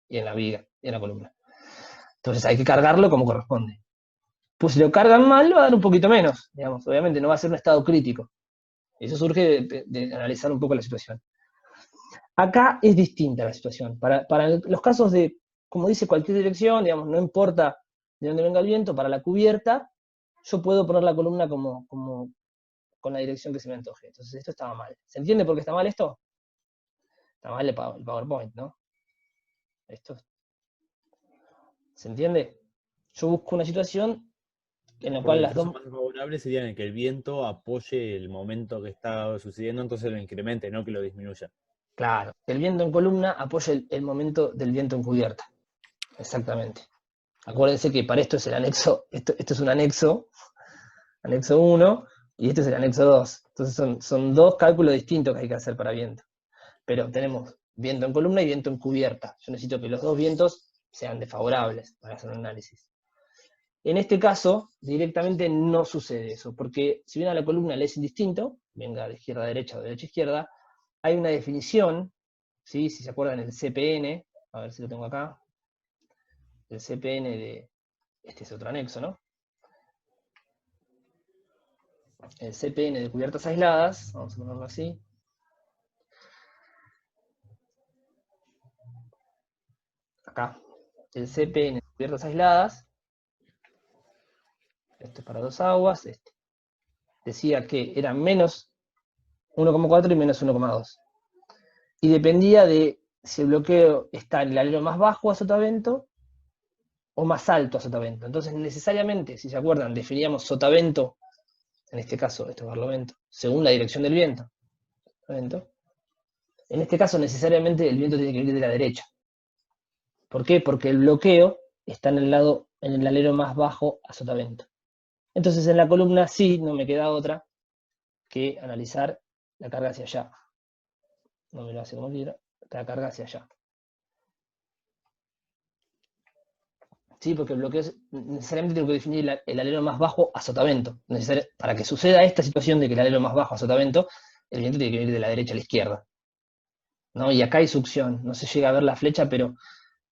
y en la viga, y en la columna. Entonces hay que cargarlo como corresponde. Pues si lo cargan mal, va a dar un poquito menos, digamos. Obviamente no va a ser un estado crítico. Eso surge de analizar un poco la situación. Acá es distinta la situación. Para los casos de, como dice cualquier dirección, digamos, no importa de dónde venga el viento, para la cubierta, yo puedo poner la columna con la dirección que se me antoje. Entonces esto estaba mal. ¿Se entiende por qué está mal esto? Está mal el PowerPoint, ¿no? Esto. ¿Se entiende? Yo busco una situación en la cual Porque el las caso dos... más favorable sería en el que el viento apoye el momento que está sucediendo, entonces lo incremente, no que lo disminuya. Claro, el viento en columna apoya el momento del viento en cubierta. Exactamente. Acuérdense que para esto es el anexo, esto es un anexo 1, y este es el anexo 2. Entonces son dos cálculos distintos que hay que hacer para viento. Pero tenemos viento en columna y viento en cubierta. Yo necesito que los dos vientos sean desfavorables para hacer un análisis. En este caso, directamente no sucede eso, porque si bien a la columna le es indistinto, venga de izquierda a derecha o de derecha a izquierda, hay una definición, ¿sí? Si se acuerdan el CPN, a ver si lo tengo acá, el CPN de, este es otro anexo, ¿no? El CPN de cubiertas aisladas, vamos a ponerlo así. Acá, el CPN de cubiertas aisladas, esto es para dos aguas, decía que era menos 1,4 y menos 1,2. Y dependía de si el bloqueo está en el alero más bajo a sotavento o más alto a sotavento. Entonces, necesariamente, si se acuerdan, definíamos sotavento, en este caso, esto es barlovento, según la dirección del viento. En este caso, necesariamente, el viento tiene que venir de la derecha. ¿Por qué? Porque el bloqueo está en el alero más bajo a sotavento. Entonces, en la columna sí, no me queda otra que analizar la carga hacia allá. No me lo hace como quiera, la carga hacia allá. Sí, porque el bloqueo necesariamente tengo que definir el alero más bajo a sotavento. Para que suceda esta situación de que el alero más bajo a sotavento, el viento tiene que venir de la derecha a la izquierda, ¿no? Y acá hay succión, no se llega a ver la flecha, pero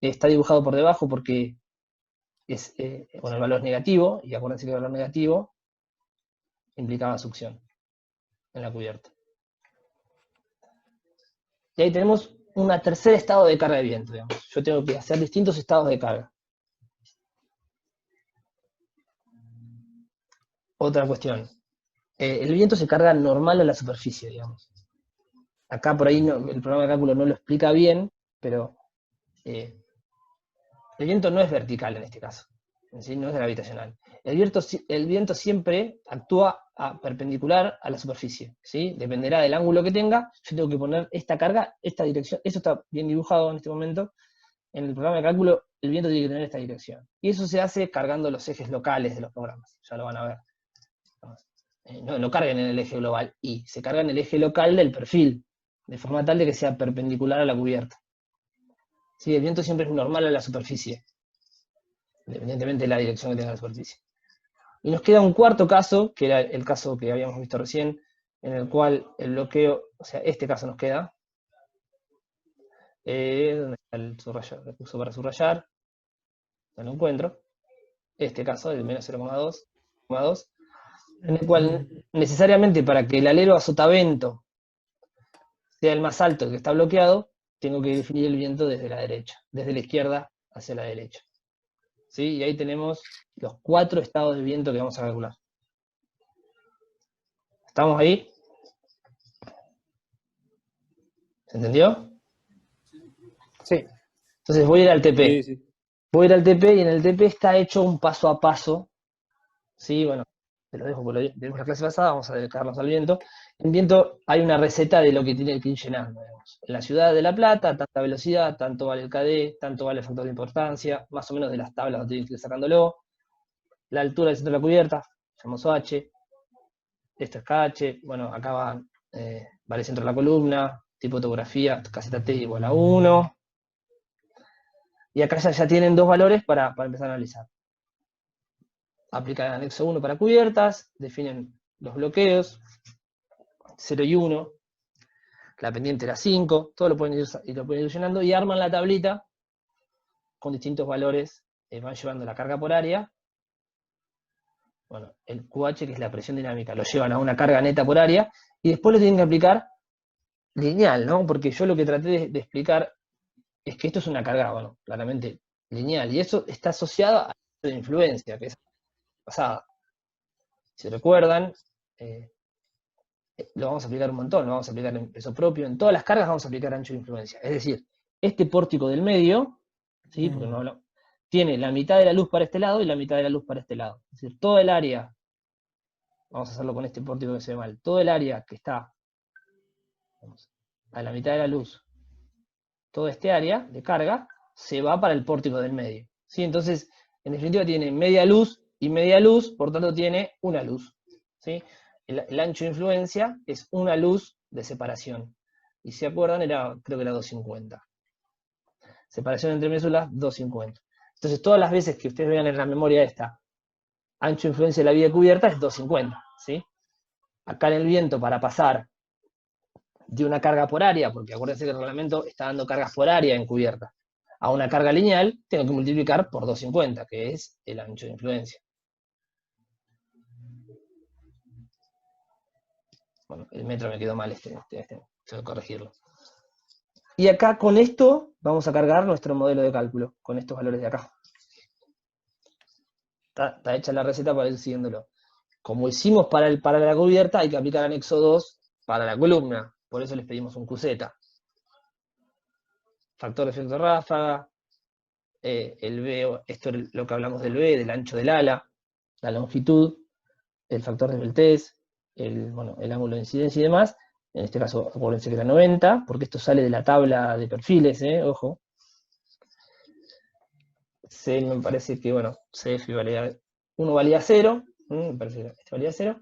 está dibujado por debajo porque es, bueno, el valor es negativo, y acuérdense que el valor negativo implicaba succión en la cubierta. Y ahí tenemos un tercer estado de carga de viento, digamos. Yo tengo que hacer distintos estados de carga. Otra cuestión. El viento se carga normal a la superficie, digamos. Acá por ahí el programa de cálculo no lo explica bien, pero el viento no es vertical en este caso, ¿sí? No es gravitacional. El viento siempre actúa perpendicular a la superficie, ¿sí? Dependerá del ángulo que tenga, yo tengo que poner esta carga, esta dirección, eso está bien dibujado en este momento. En el programa de cálculo, el viento tiene que tener esta dirección. Y eso se hace cargando los ejes locales de los programas, ya lo van a ver. No carguen en el eje global Y, se carga en el eje local del perfil, de forma tal de que sea perpendicular a la cubierta. Sí, el viento siempre es normal a la superficie, independientemente de la dirección que tenga la superficie. Y nos queda un cuarto caso, que era el caso que habíamos visto recién, en el cual el bloqueo, o sea, este caso nos queda. ¿Dónde está el subrayador? Lo uso para subrayar. No lo encuentro. Este caso, el menos 0,2, en el cual necesariamente para que el alero azotavento sea el más alto que está bloqueado, tengo que definir el viento desde la derecha, desde la izquierda hacia la derecha. ¿Sí? Y ahí tenemos los 4 estados de viento que vamos a calcular. ¿Estamos ahí? ¿Se entendió? Sí. Entonces voy a ir al TP. Sí, sí. Voy a ir al TP y en el TP está hecho un paso a paso. Sí, bueno, te lo dejo porque lo vimos la clase pasada, vamos a dedicarnos al viento. En viento hay una receta de lo que tiene que ir llenando. Digamos. En la ciudad de La Plata, tanta velocidad, tanto vale el KD, tanto vale el factor de importancia, más o menos de las tablas donde tienes que ir sacándolo. La altura del centro de la cubierta, famoso H. Esto es KH, bueno, acá vale el centro de la columna, tipo de topografía, caseta T igual a 1. Y acá ya tienen 2 valores para empezar a analizar. Aplican el anexo 1 para cubiertas, definen los bloqueos, 0 y 1, la pendiente era 5, todo lo pueden ir llenando y arman la tablita con distintos valores, van llevando la carga por área. Bueno, el QH, que es la presión dinámica, lo llevan a una carga neta por área, y después lo tienen que aplicar lineal, ¿no? Porque yo lo que traté de explicar es que esto es una carga, bueno, claramente lineal, y eso está asociado a la influencia, que es pasada. Si recuerdan, lo vamos a aplicar un montón, lo vamos a aplicar en peso propio, en todas las cargas vamos a aplicar ancho de influencia. Es decir, este pórtico del medio, ¿sí? Porque tiene la mitad de la luz para este lado y la mitad de la luz para este lado. Es decir, todo el área, vamos a hacerlo con este pórtico que se ve mal, todo el área que está a la mitad de la luz, todo este área de carga, se va para el pórtico del medio. ¿Sí? Entonces, en definitiva tiene media luz y media luz, por tanto tiene una luz. ¿Sí? El ancho de influencia es una luz de separación. Y si se acuerdan, creo que era 250. Separación entre mésulas, 250. Entonces, todas las veces que ustedes vean en la memoria esta, ancho de influencia de la vía cubierta es 250. ¿Sí? Acá en el viento, para pasar de una carga por área, porque acuérdense que el reglamento está dando cargas por área en cubierta, a una carga lineal, tengo que multiplicar por 250, que es el ancho de influencia. Bueno, el metro me quedó mal tengo que corregirlo. Y acá con esto vamos a cargar nuestro modelo de cálculo, con estos valores de acá. Está hecha la receta para ir siguiéndolo. Como hicimos para la cubierta, hay que aplicar anexo 2 para la columna, por eso les pedimos un QZ. Factor de efecto ráfaga, el B, esto es lo que hablamos del B, del ancho del ala, la longitud, el factor de Beltrés, el ángulo de incidencia y demás. En este caso, acuérdense que era 90, porque esto sale de la tabla de perfiles, ojo. C me parece que, bueno, CF valía 1 valía 0, me parece que este valía 0.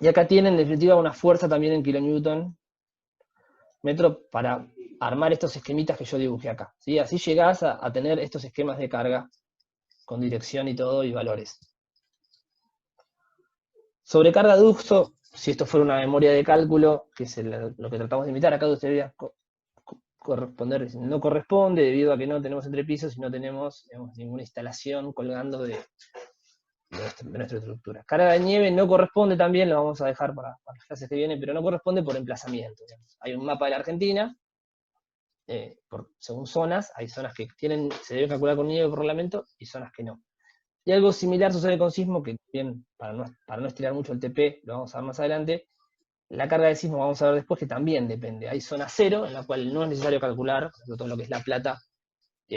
Y acá tienen, en definitiva, una fuerza también en kilonewton metro para armar estos esquemitas que yo dibujé acá. ¿Sí? Así llegás a tener estos esquemas de carga con dirección y todo y valores. Sobrecarga de uso, si esto fuera una memoria de cálculo, que es lo que tratamos de imitar, acá usted debería corresponder, no corresponde debido a que no tenemos entrepisos y no tenemos, digamos, ninguna instalación colgando de nuestra estructura. Carga de nieve no corresponde también, lo vamos a dejar para las clases que vienen, pero no corresponde por emplazamiento. Digamos. Hay un mapa de la Argentina, según zonas, hay zonas que se debe calcular con nieve por reglamento y zonas que no. Y algo similar sucede con sismo, que bien, para no estirar mucho el TP, lo vamos a ver más adelante. La carga de sismo vamos a ver después que también depende. Hay zona cero, en la cual no es necesario calcular, por ejemplo, todo lo que es La Plata, y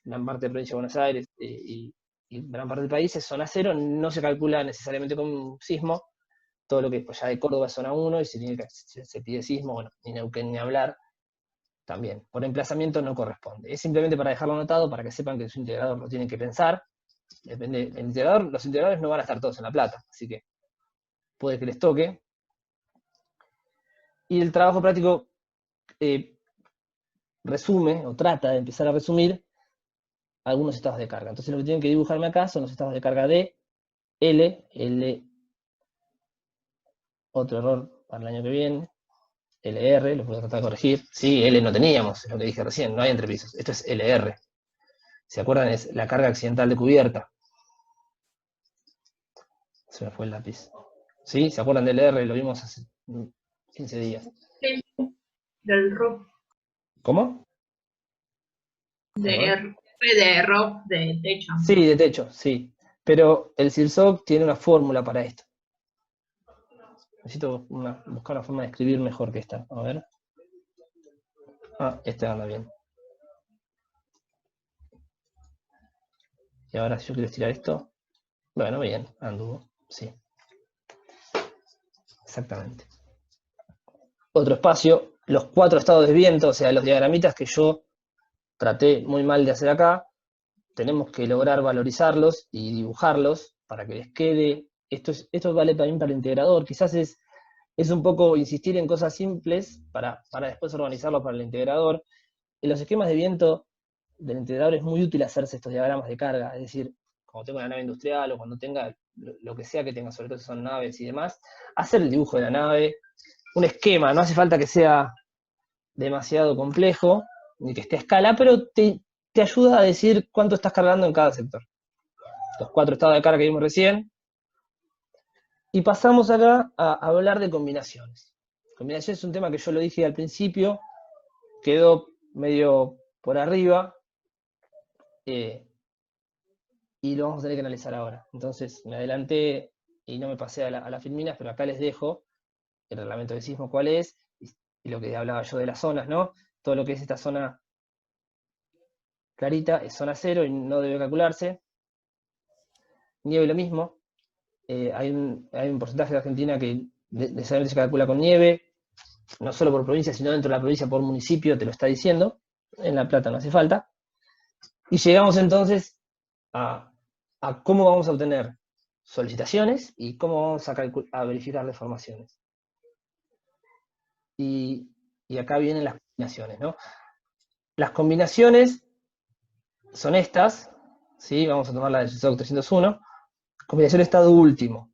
gran parte de provincia de Buenos Aires y gran parte del país es zona cero, no se calcula necesariamente con un sismo. Todo lo que pues, ya de Córdoba es zona 1 y se pide sismo, bueno, ni Neuquén ni hablar, también. Por emplazamiento no corresponde. Es simplemente para dejarlo anotado, para que sepan que su integrador lo tienen que pensar. Depende, los integradores no van a estar todos en La Plata, así que puede que les toque. Y el trabajo práctico resume, o trata de empezar a resumir, algunos estados de carga. Entonces lo que tienen que dibujarme acá son los estados de carga de L, otro error para el año que viene, LR, lo puedo tratar de corregir. Sí, L no teníamos, es lo que dije recién, no hay entrepisos. Esto es LR. ¿Se acuerdan? Es la carga accidental de cubierta. Se me fue el lápiz. ¿Sí? ¿Se acuerdan del LR? Lo vimos hace 15 días. Del ROP, ¿Cómo? de ROP de techo. Sí, de techo, sí. Pero el CIRSOC tiene una fórmula para esto. Necesito buscar una forma de escribir mejor que esta. A ver. Este anda bien. Y ahora si yo quiero estirar esto. Bueno, bien, anduvo. Sí. Exactamente. Otro espacio, los 4 estados de viento, o sea, los diagramitas que yo traté muy mal de hacer acá, tenemos que lograr valorizarlos y dibujarlos para que les quede. Esto vale también para el integrador. Quizás es un poco insistir en cosas simples para después organizarlo para el integrador. En los esquemas de viento del integrador es muy útil hacerse estos diagramas de carga, es decir, cuando tenga una nave industrial o cuando tenga lo que sea que tenga, sobre todo si son naves y demás, hacer el dibujo de la nave, un esquema, no hace falta que sea demasiado complejo, ni que esté a escala, pero te ayuda a decir cuánto estás cargando en cada sector. Los 4 estados de carga que vimos recién. Y pasamos acá a hablar de combinaciones. Combinaciones es un tema que yo lo dije al principio, quedó medio por arriba, y lo vamos a tener que analizar ahora. Entonces me adelanté y no me pasé a las filminas, pero acá les dejo el reglamento de sismo cuál es, y lo que hablaba yo de las zonas, ¿no? Todo lo que es esta zona clarita es zona 0 y no debe calcularse. Nieve lo mismo. Hay un porcentaje de Argentina que necesariamente se calcula con nieve, no solo por provincia, sino dentro de la provincia por municipio, te lo está diciendo. En La Plata no hace falta. Y llegamos entonces a cómo vamos a obtener solicitaciones y cómo vamos a verificar deformaciones. Y acá vienen las combinaciones, ¿no? Las combinaciones son estas, ¿sí? Vamos a tomar la del SOC 301. Combinación estado último.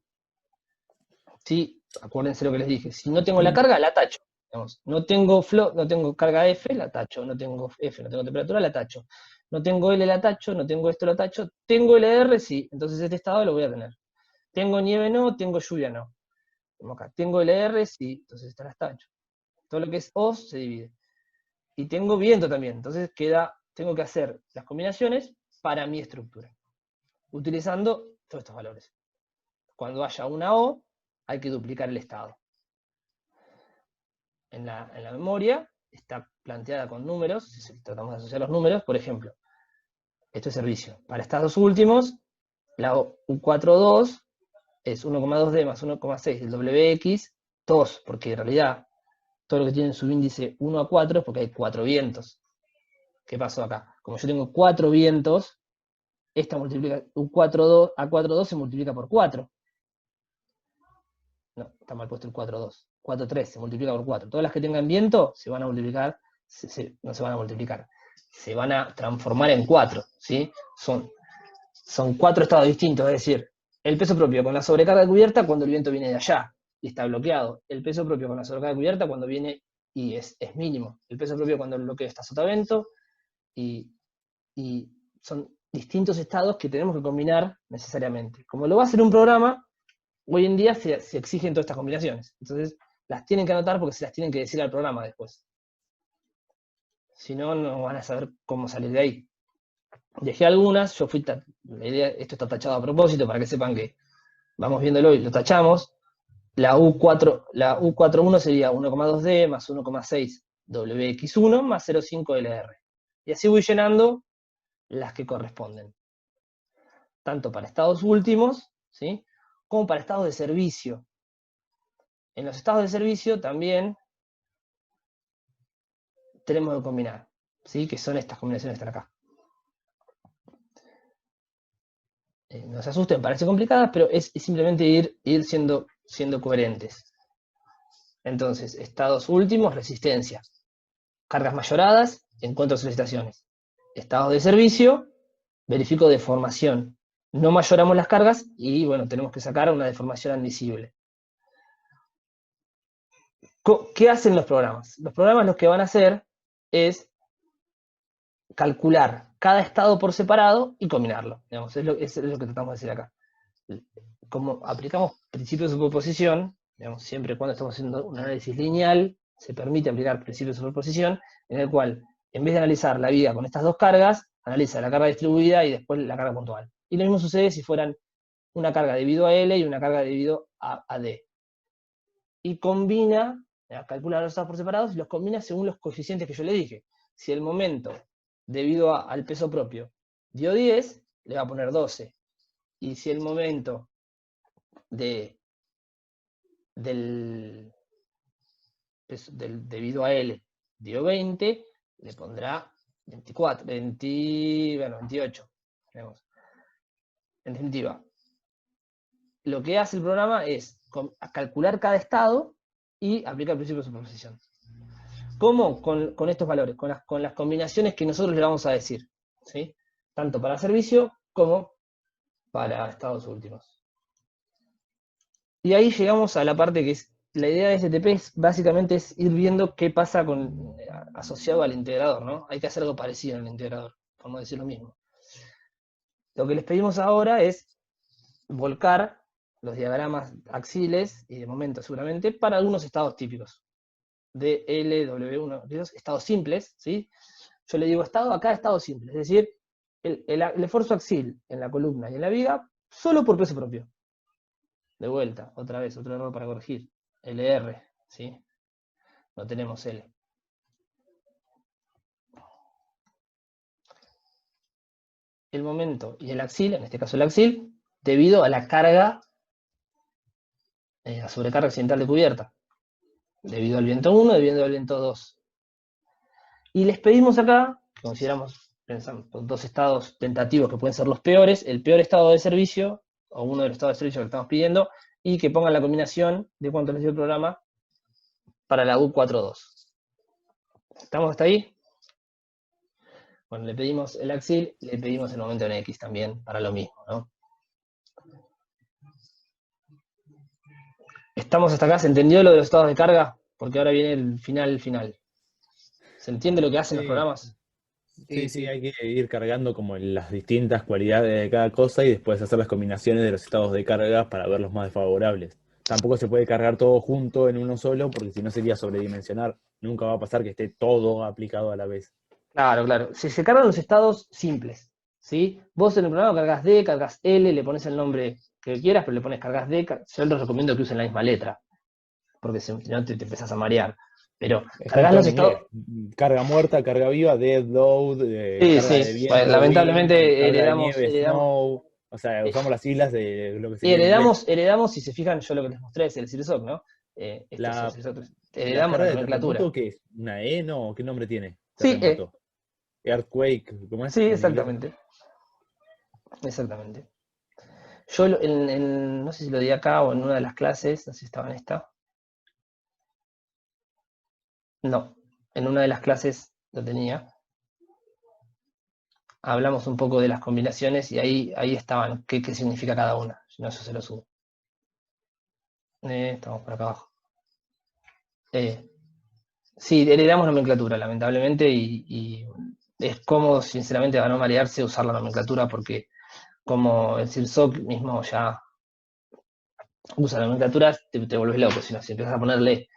¿Sí? Acuérdense lo que les dije. Si no tengo la carga, la tacho. Digamos, no tengo carga F, la tacho. No tengo F, no tengo temperatura, la tacho. No tengo L, la tacho. No tengo esto, la tacho. Tengo LR, sí. Entonces este estado lo voy a tener. Tengo nieve, no. Tengo lluvia, no. Como acá. Tengo LR, sí. Entonces estas las tacho. Todo lo que es OS se divide. Y tengo viento también. Entonces tengo que hacer las combinaciones para mi estructura, utilizando todos estos valores. Cuando haya una O, hay que duplicar el estado. En la memoria está planteada con números, si tratamos de asociar los números, por ejemplo, esto es servicio. Para estados últimos, la U42 es 1,2D más 1,6 del WX, 2, porque en realidad todo lo que tiene subíndice 1 a 4 es porque hay 4 vientos. ¿Qué pasó acá? Como yo tengo 4 vientos, esta multiplica U42 a 4,2 se multiplica por 4. No, está mal puesto el 4,2. 4,3 se multiplica por 4. Todas las que tengan viento se van a multiplicar, no se van a multiplicar, se van a transformar en 4, ¿sí? Son 4 estados distintos, es decir, el peso propio con la sobrecarga cubierta cuando el viento viene de allá y está bloqueado. El peso propio con la sobrecarga cubierta cuando viene y es mínimo. El peso propio cuando el bloqueo está sotavento, y son distintos estados que tenemos que combinar necesariamente. Como lo va a hacer un programa, hoy en día se exigen todas estas combinaciones. Entonces, las tienen que anotar porque se las tienen que decir al programa después. Si no, no van a saber cómo salir de ahí. Dejé algunas, la idea, esto está tachado a propósito para que sepan que vamos viéndolo y lo tachamos. La U41 sería 1,2D más 1,6 WX1 más 0,5 LR. Y así voy llenando las que corresponden. Tanto para estados últimos, ¿sí?, como para estados de servicio. En los estados de servicio también tenemos que combinar, ¿sí?, que son estas combinaciones que están acá. No se asusten, parece complicadas, pero es simplemente ir siendo coherentes. Entonces, estados últimos, resistencia. Cargas mayoradas, encuentro solicitaciones. Estados de servicio, verifico deformación. No mayoramos las cargas y, bueno, tenemos que sacar una deformación admisible. ¿Qué hacen los programas? Los programas lo que van a hacer es calcular cada estado por separado y combinarlo. Digamos, es lo que tratamos de hacer acá. Como aplicamos principios de superposición, digamos, siempre y cuando estamos haciendo un análisis lineal, se permite aplicar principios de superposición, en el cual, en vez de analizar la viga con estas dos cargas, analiza la carga distribuida y después la carga puntual. Y lo mismo sucede si fueran una carga debido a L y una carga debido a D. Y combina, calcula los estados por separados y los combina según los coeficientes que yo le dije. Si el momento, debido al peso propio, dio 10, le va a poner 12. Y si el momento debido a L dio 20, le pondrá 28. Digamos. En definitiva, lo que hace el programa es calcular cada estado y aplicar el principio de superposición. ¿Cómo? Con estos valores, con las combinaciones que nosotros le vamos a decir, ¿sí?, tanto para servicio como para estados últimos. Y ahí llegamos a la parte que es, la idea de STP básicamente es ir viendo qué pasa asociado al integrador, ¿no? Hay que hacer algo parecido en el integrador, por no decir lo mismo. Lo que les pedimos ahora es volcar los diagramas axiles, y de momento seguramente, para algunos estados típicos. De L, W1, D2, estados simples, ¿sí? Yo le digo estado acá, estado simple, es decir, el esfuerzo axil en la columna y en la viga, solo por peso propio. De vuelta, otra vez, otro error para corregir. LR, ¿sí? No tenemos L. El momento y el axil, en este caso el axil, debido a la carga, la sobrecarga accidental de cubierta. Debido al viento 1, debido al viento 2. Y les pedimos acá, pensamos, dos estados tentativos que pueden ser los peores, el peor estado de servicio, o uno de los estados de servicio que estamos pidiendo, y que pongan la combinación de cuánto les dio el programa para la U42. ¿Estamos hasta ahí? Bueno, le pedimos el axil, le pedimos el momento en X también, para lo mismo, ¿no? ¿Estamos hasta acá? ¿Se entendió lo de los estados de carga? Porque ahora viene el final. ¿Se entiende lo que hacen los programas? Sí, hay que ir cargando como las distintas cualidades de cada cosa y después hacer las combinaciones de los estados de carga para ver los más desfavorables. Tampoco se puede cargar todo junto en uno solo, porque si no sería sobredimensionar. Nunca va a pasar que esté todo aplicado a la vez. Claro. Si se cargan los estados simples, ¿sí? Vos en el programa cargas D, cargas L, le pones el nombre que quieras, pero le pones cargas D. Yo les recomiendo que usen la misma letra, porque si no te empezás a marear. Pero cargas los estados. Carga muerta, carga viva, dead load, carga de viento, bueno, lamentablemente wind, carga de heredamos. snow. O sea, usamos las siglas de lo que se Y heredamos, si se fijan, yo lo que les mostré es el CIRSOC, ¿no? Heredamos la nomenclatura. ¿Qué es? ¿Una E? No, ¿qué nombre tiene? Sí, Terremoto. Earthquake, ¿cómo es? Sí, exactamente. Yo no sé si lo di acá o en una de las clases, no sé si estaba en esta. No, en una de las clases lo tenía. Hablamos un poco de las combinaciones y ahí estaban, qué significa cada una. Si no, yo se lo subo. Estamos por acá abajo. Sí, heredamos nomenclatura, lamentablemente, y es cómodo, sinceramente, para no marearse, usar la nomenclatura, porque como el CIRSOC mismo ya usa la nomenclatura, te vuelves loco. Si empiezas a ponerle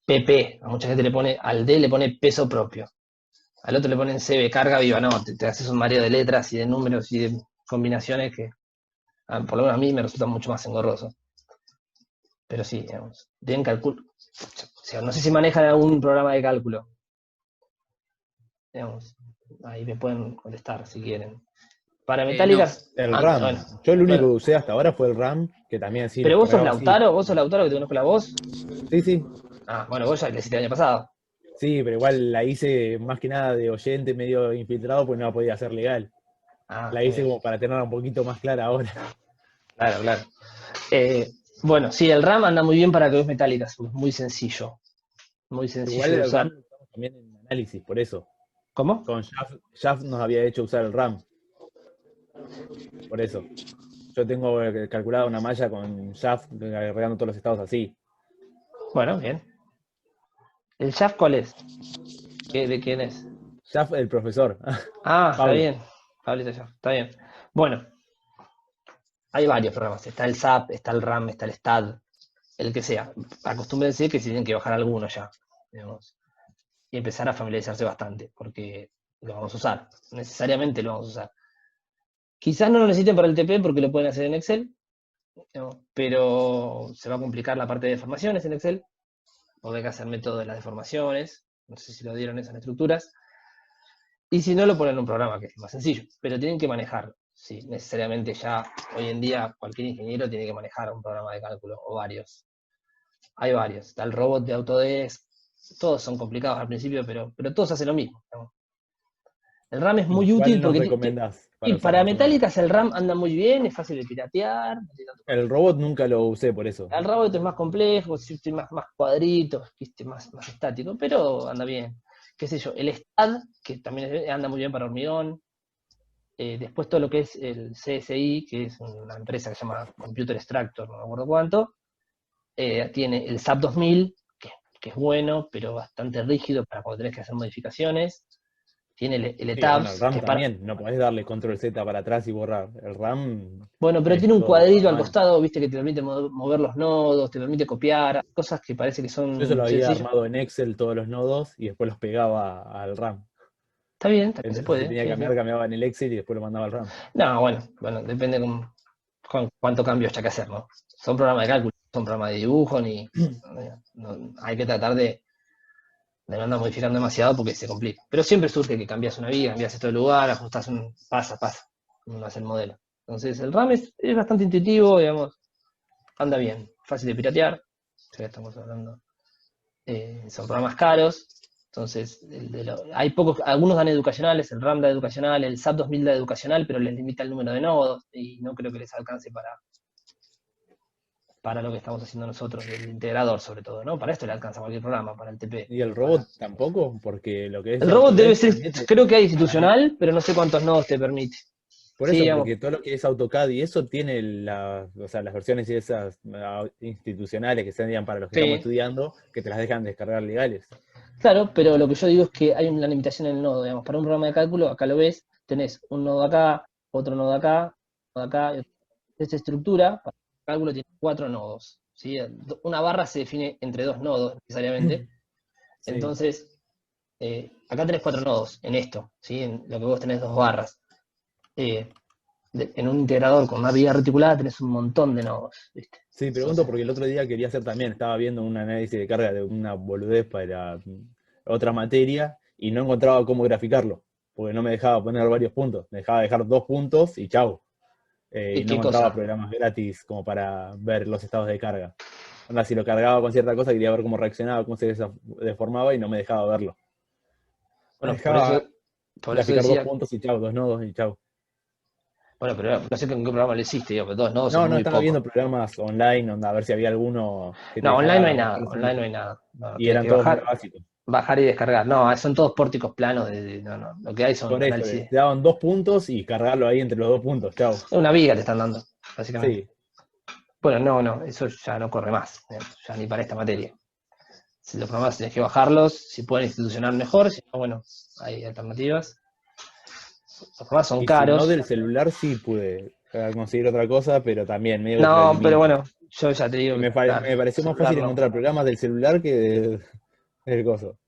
PP, a mucha gente al D le pone peso propio, Al otro le ponen CB carga viva, no, te haces un mareo de letras y de números y de combinaciones que, por lo menos a mí me resulta mucho más engorroso. Pero sí, digamos, tienen cálculo. O sea, no sé si manejan algún programa de cálculo. Digamos, ahí me pueden contestar si quieren. Para metálicas. El RAM. Bueno, Yo el único bueno. que usé hasta ahora fue el RAM, que también sí. Pero los vos sos cargaba así. Lautaro que te conozco la voz. Sí, sí. Ah, bueno, vos ya le hiciste el año pasado. Sí, pero igual la hice más que nada de oyente, medio infiltrado, pues no podía ser legal. Ah, La muy hice bien. como para tenerla un poquito más clara ahora. Claro, claro. Bueno, sí, el RAM anda muy bien para que veas metálicas, porque es muy sencillo. Muy sencillo Igual de el RAM usar. lo usamos también en análisis, por eso. ¿Cómo? Con Shaft nos había hecho usar el RAM. Por eso. Yo tengo calculada una malla con Shaft agregando todos los estados así. Bueno, bien. ¿El shaft cuál es? ¿De quién es? Shaft, el profesor. Ah, está Pablo. bien. Pablito Shaft, está bien. Bueno, hay varios programas. Está el SAP, está el RAM, está el STAD, el que sea. Acostúmbrense que se tienen que bajar alguno ya, digamos, y empezar a familiarizarse bastante, porque lo vamos a usar. Necesariamente lo vamos a usar. Quizás no lo necesiten para el TP porque lo pueden hacer en Excel, ¿no? Pero se va a complicar la parte de deformaciones en Excel, porque hay que hacer método de las deformaciones. No sé si lo dieron esas estructuras. Y si no, lo ponen en un programa que es más sencillo, pero tienen que manejar. Sí, necesariamente ya hoy en día cualquier ingeniero tiene que manejar un programa de cálculo o varios. Hay varios. Está el robot de Autodesk. Todos son complicados al principio, pero todos hacen lo mismo, ¿no? El RAM es ¿Y muy útil cuál nos porque recomendás y para usar para más o menos? metálicas el RAM anda muy bien, es fácil de piratear. El robot nunca lo usé por eso. El robot es más complejo, más cuadritos, más estático, pero anda bien. Qué sé yo, el STAD, que también anda muy bien para hormigón. Después todo lo que es el CSI, que es una empresa que se llama Computer Extractor, no me acuerdo cuánto, tiene el SAP 2000, que es bueno, pero bastante rígido para cuando tenés que hacer modificaciones. Tiene el Sí, bueno, el ETABS, que RAM es para... también. No podés darle control Z para atrás y borrar. El RAM Bueno, pero es tiene un todo cuadrito al manual. costado, viste, que te permite mover los nodos, te permite copiar, cosas que parece que Yo eso lo son había sencillas. armado en Excel todos los nodos y después los pegaba al RAM. También se Entonces si puede, tenía que sí, sí. cambiar, cambiaba en el Excel y después lo mandaba al RAM. No, bueno, depende con cuánto cambio haya que hacer, ¿no? Son programas de cálculo, son programas de dibujo, hay que tratar de no andar modificando demasiado porque se complica. Pero siempre surge que cambias una viga, cambias esto de lugar, ajustas pasa, uno hace el modelo. Entonces el RAM es bastante intuitivo, digamos, anda bien, fácil de piratear, ya que estamos hablando. Son programas caros, entonces hay pocos, algunos dan educacionales, el RAM da educacional, el SAP 2000 da educacional, pero les limita el número de nodos y no creo que les alcance para lo que estamos haciendo nosotros, del integrador sobre todo, ¿no? Para esto le alcanza cualquier programa, para el TP. Y el Para... robot tampoco, porque lo que es El robot debe Autodesk ser, también creo que hay para mí. institucional, pero no sé cuántos nodos te permite. Por Sí, eso, digamos, porque todo lo que es AutoCAD y eso tiene o sea, las versiones y esas institucionales que serían para los que estamos sí, estudiando, que te las dejan descargar legales. claro, pero lo que yo digo es que hay una limitación en el nodo, digamos, para un programa de cálculo, acá lo ves, tenés un nodo acá, otro nodo acá, y esta estructura, para el cálculo tiene 4 nodos, ¿sí? Una barra se define entre 2 nodos necesariamente, Sí. entonces, acá tenés 4 nodos en esto, ¿sí? En lo que vos tenés 2 barras. Eh, en un integrador con una viga reticulada tenés un montón de nodos, ¿viste? Sí, pregunto Entonces, porque el otro día quería hacer también, estaba viendo un análisis de carga de una boludez para otra materia y no encontraba cómo graficarlo, porque no me dejaba poner varios puntos, me dejaba dejar 2 puntos y chau. Y no ¿qué encontraba cosa? programas gratis como para ver los estados de carga. Onda, si lo cargaba con cierta cosa, quería ver cómo reaccionaba, cómo se deformaba y no me dejaba verlo. Me Bueno, dejaba por eso graficar dos decía, puntos y chau, 2 nodos y chau. bueno, pero no sé con qué programa lo hiciste, digo, pero 2 nodos No, son no, muy estaba poco. viendo programas online, onda, a ver si había alguno que te No, online no hay dejara nada, bajar los online no índices. hay nada. No, Y tenés eran que todos muy básicos. bajar y descargar. No, son todos pórticos planos. No. Lo que hay son Por eso, análisis. te daban 2 puntos y cargarlo ahí entre los 2 puntos, chau. Es una viga te están dando, básicamente. Sí, Bueno, no, eso ya no corre más, ya ni para esta materia. Si los programas tenés que bajarlos, si pueden institucionar mejor, si no, bueno, hay alternativas. Los programas son y si no, caros. del celular sí pude conseguir otra cosa, pero también medio que te lo No, pero limita. bueno, yo ya te digo Y que me pareció más celular fácil no. encontrar programas del celular que del coso.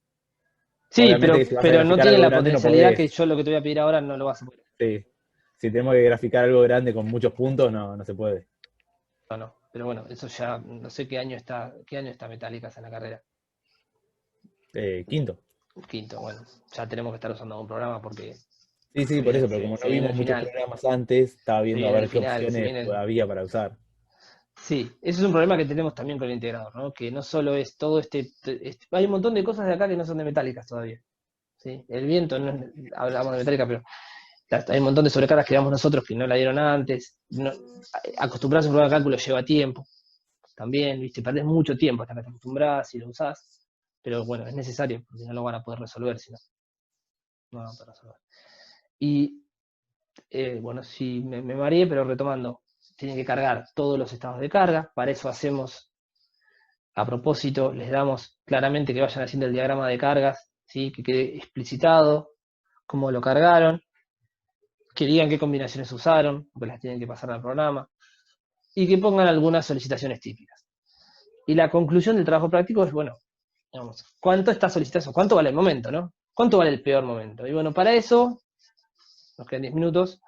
Sí, Obviamente que si vas a pero no graficar tiene algo la grande no potencialidad que podés. yo lo que te voy a pedir ahora no lo vas a poder. Sí. Si tenemos que graficar algo grande con muchos puntos, no se puede. No. Pero bueno, eso ya, no sé qué año está Metallicas en la carrera. Quinto. Quinto, bueno, ya tenemos que estar usando algún programa porque Sí, por eso, pero como no se viene vimos el muchos final. programas antes, estaba Se viendo a viene el ver qué final, opciones había para usar. Sí, ese es un problema que tenemos también con el integrador, ¿no? Que no solo es todo hay un montón de cosas de acá que no son de metálicas todavía. ¿Sí? El viento, hablamos de metálica, pero hay un montón de sobrecargas que damos nosotros que no la dieron antes. Acostumbrarse a un programa de cálculo lleva tiempo. También, ¿viste? Perdés mucho tiempo hasta que te acostumbras y lo usás. Pero bueno, es necesario, porque no lo van a poder resolver, si no van a poder resolver. Y bueno, sí, me mareé, pero retomando, tienen que cargar todos los estados de carga. Para eso hacemos, a propósito, les damos claramente que vayan haciendo el diagrama de cargas, ¿sí? Que quede explicitado cómo lo cargaron, que digan qué combinaciones usaron, porque las tienen que pasar al programa, y que pongan algunas solicitaciones típicas. Y la conclusión del trabajo práctico es, bueno, digamos, ¿cuánto está solicitando? ¿Cuánto vale el momento, no? ¿Cuánto vale el peor momento? Y bueno, para eso, nos quedan 10 minutos,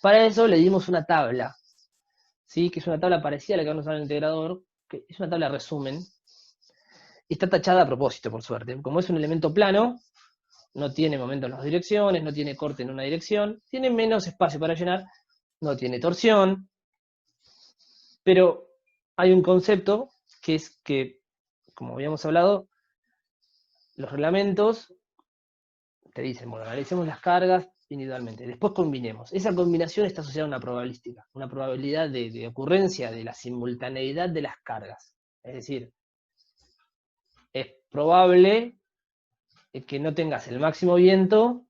para eso le dimos una tabla, ¿sí? Que es una tabla parecida a la que vamos a usar en el integrador, que es una tabla resumen, y está tachada a propósito, por suerte. Como es un elemento plano, no tiene momento en las direcciones, no tiene corte en una dirección, tiene menos espacio para llenar, no tiene torsión, pero hay un concepto que es que, como habíamos hablado, los reglamentos te dicen, bueno, analicemos las cargas individualmente, después combinemos. Esa combinación está asociada a una probabilística, una probabilidad de ocurrencia de la simultaneidad de las cargas. Es decir, es probable que no tengas el máximo viento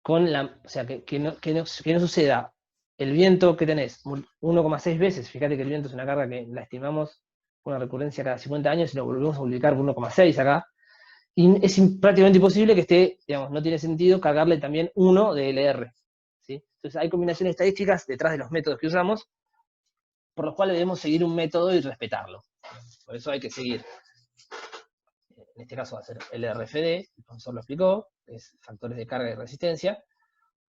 con la, o sea, que no suceda el viento que tenés 1,6 veces. Fíjate que el viento es una carga que la estimamos una recurrencia cada 50 años y lo volvemos a multiplicar por 1,6 acá. Y es prácticamente imposible que esté, digamos, no tiene sentido cargarle también 1 de LR. ¿Sí? Entonces hay combinaciones estadísticas detrás de los métodos que usamos, por los cuales debemos seguir un método y respetarlo. Por eso hay que seguir. En este caso va a ser el RFD, el profesor lo explicó, es factores de carga y resistencia.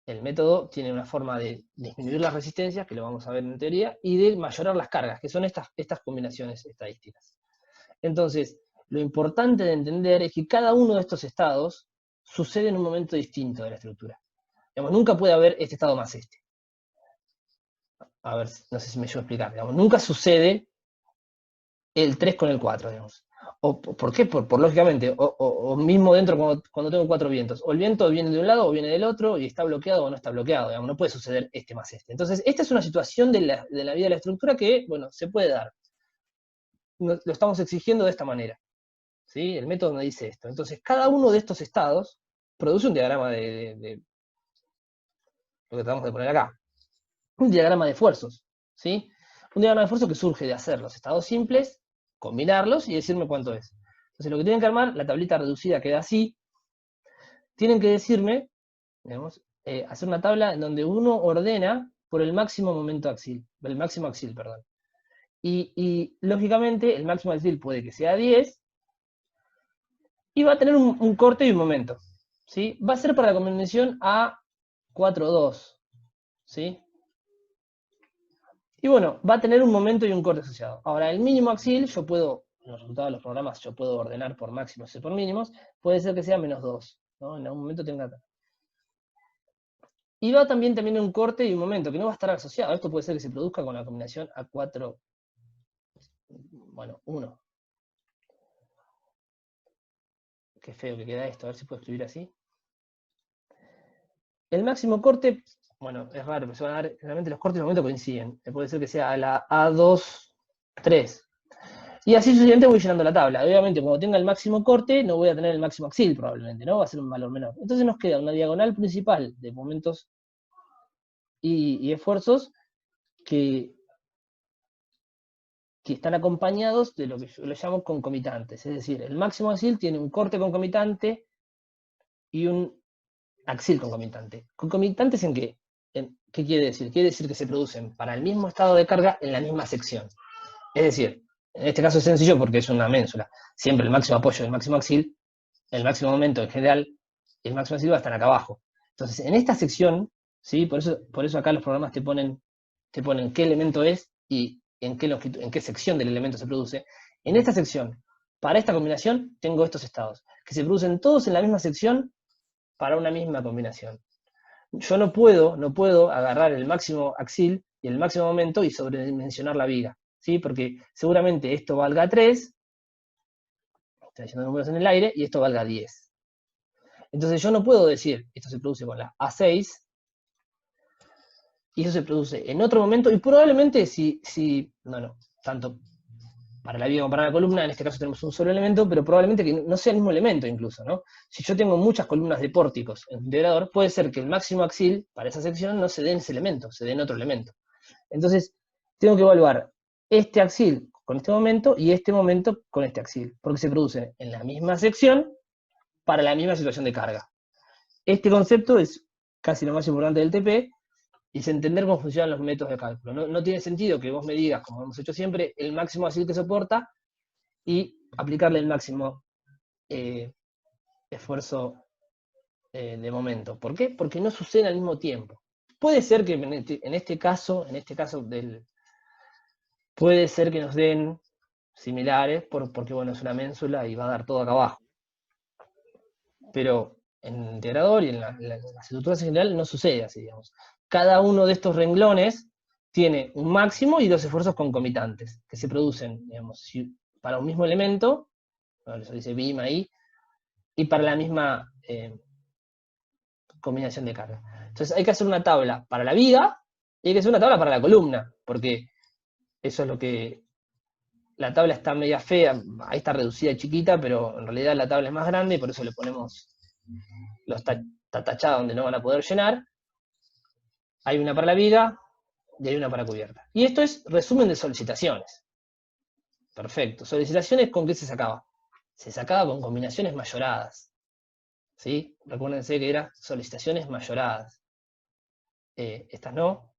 El método tiene una forma de disminuir las resistencias, que lo vamos a ver en teoría, y de mayorar las cargas, que son estas combinaciones estadísticas. Entonces, lo importante de entender es que cada uno de estos estados sucede en un momento distinto de la estructura. Digamos, nunca puede haber este estado más este. A ver, no sé si me llevo a explicar. Digamos, nunca sucede el 3 con el 4, digamos. ¿Por qué? Lógicamente, o mismo dentro cuando tengo 4 vientos. O el viento viene de un lado o viene del otro y está bloqueado o no está bloqueado. Digamos, no puede suceder este más este. Entonces, esta es una situación de la vida de la estructura que, bueno, se puede dar. Lo estamos exigiendo de esta manera. ¿Sí? El método me dice esto. Entonces, cada uno de estos estados produce un diagrama de lo que tratamos de poner acá. Un diagrama de esfuerzos. ¿Sí? Un diagrama de esfuerzos que surge de hacer los estados simples, combinarlos y decirme cuánto es. Entonces, lo que tienen que armar, la tablita reducida queda así. Tienen que decirme, digamos, hacer una tabla en donde uno ordena por el máximo momento axil, el máximo axil, perdón. Y lógicamente, el máximo axil puede que sea 10, y va a tener un corte y un momento. ¿Sí? Va a ser para la combinación A4,2. ¿Sí? Y bueno, va a tener un momento y un corte asociado. Ahora, el mínimo axil, yo puedo, en los resultados de los programas, yo puedo ordenar por máximos y por mínimos, puede ser que sea -2. ¿no? En algún momento tenga. Y va también tener un corte y un momento, que no va a estar asociado. Esto puede ser que se produzca con la combinación A4, bueno, 1. Qué feo que queda esto, a ver si puedo escribir así. El máximo corte, bueno, es raro, pero se van a dar, generalmente los cortes de momento coinciden. Puede ser que sea a la A2, 3. Y así sucesivamente voy llenando la tabla. Obviamente, cuando tenga el máximo corte, no voy a tener el máximo axil probablemente, ¿no? Va a ser un valor menor. Entonces nos queda una diagonal principal de momentos y esfuerzos que están acompañados de lo que yo lo llamo concomitantes. Es decir, el máximo axil tiene un corte concomitante y un axil concomitante. ¿Concomitantes en qué? ¿Qué quiere decir? Quiere decir que se producen para el mismo estado de carga en la misma sección. Es decir, En este caso es sencillo porque es una ménsula. Siempre el máximo apoyo del máximo axil, el máximo momento en general, el máximo axil va a estar acá abajo. Entonces, en esta sección, ¿sí? Por eso acá los programas te ponen qué elemento es y en qué sección del elemento se produce. En esta sección, para esta combinación, tengo estos estados, que se producen todos en la misma sección para una misma combinación. Yo no puedo agarrar el máximo axil y el máximo momento y sobredimensionar la viga, ¿sí? Porque seguramente esto valga 3, estoy diciendo números en el aire, y esto valga 10. Entonces yo no puedo decir, esto se produce con la A6, y eso se produce en otro momento, y probablemente tanto para la viga como para la columna, en este caso tenemos un solo elemento, pero probablemente que no sea el mismo elemento incluso, ¿no? Si yo tengo muchas columnas de pórticos en un integrador, puede ser que el máximo axil para esa sección no se dé en ese elemento, se dé en otro elemento. Entonces, tengo que evaluar este axil con este momento y este momento con este axil, porque se producen en la misma sección para la misma situación de carga. Este concepto es casi lo más importante del TP, y es entender cómo funcionan los métodos de cálculo. No tiene sentido que vos me digas, como hemos hecho siempre, el máximo axil que soporta y aplicarle el máximo esfuerzo de momento. ¿Por qué? Porque no sucede al mismo tiempo. Puede ser que en este caso puede ser que nos den similares, porque bueno, es una ménsula y va a dar todo acá abajo. Pero en el integrador y en las estructuras en general no sucede así, digamos. Cada uno de estos renglones tiene un máximo y dos esfuerzos concomitantes, que se producen, digamos, para un mismo elemento, eso dice BIM ahí, y para la misma combinación de carga. Entonces hay que hacer una tabla para la viga, y hay que hacer una tabla para la columna, porque eso es lo que... La tabla está media fea, ahí está reducida y chiquita, pero en realidad la tabla es más grande, y por eso le ponemos... está tachada donde no van a poder llenar. Hay una para la viga y hay una para cubierta. Y esto es resumen de solicitaciones. Perfecto. ¿Solicitaciones con qué se sacaba? Se sacaba con combinaciones mayoradas. ¿Sí? Recuérdense que eran solicitaciones mayoradas. Estas no.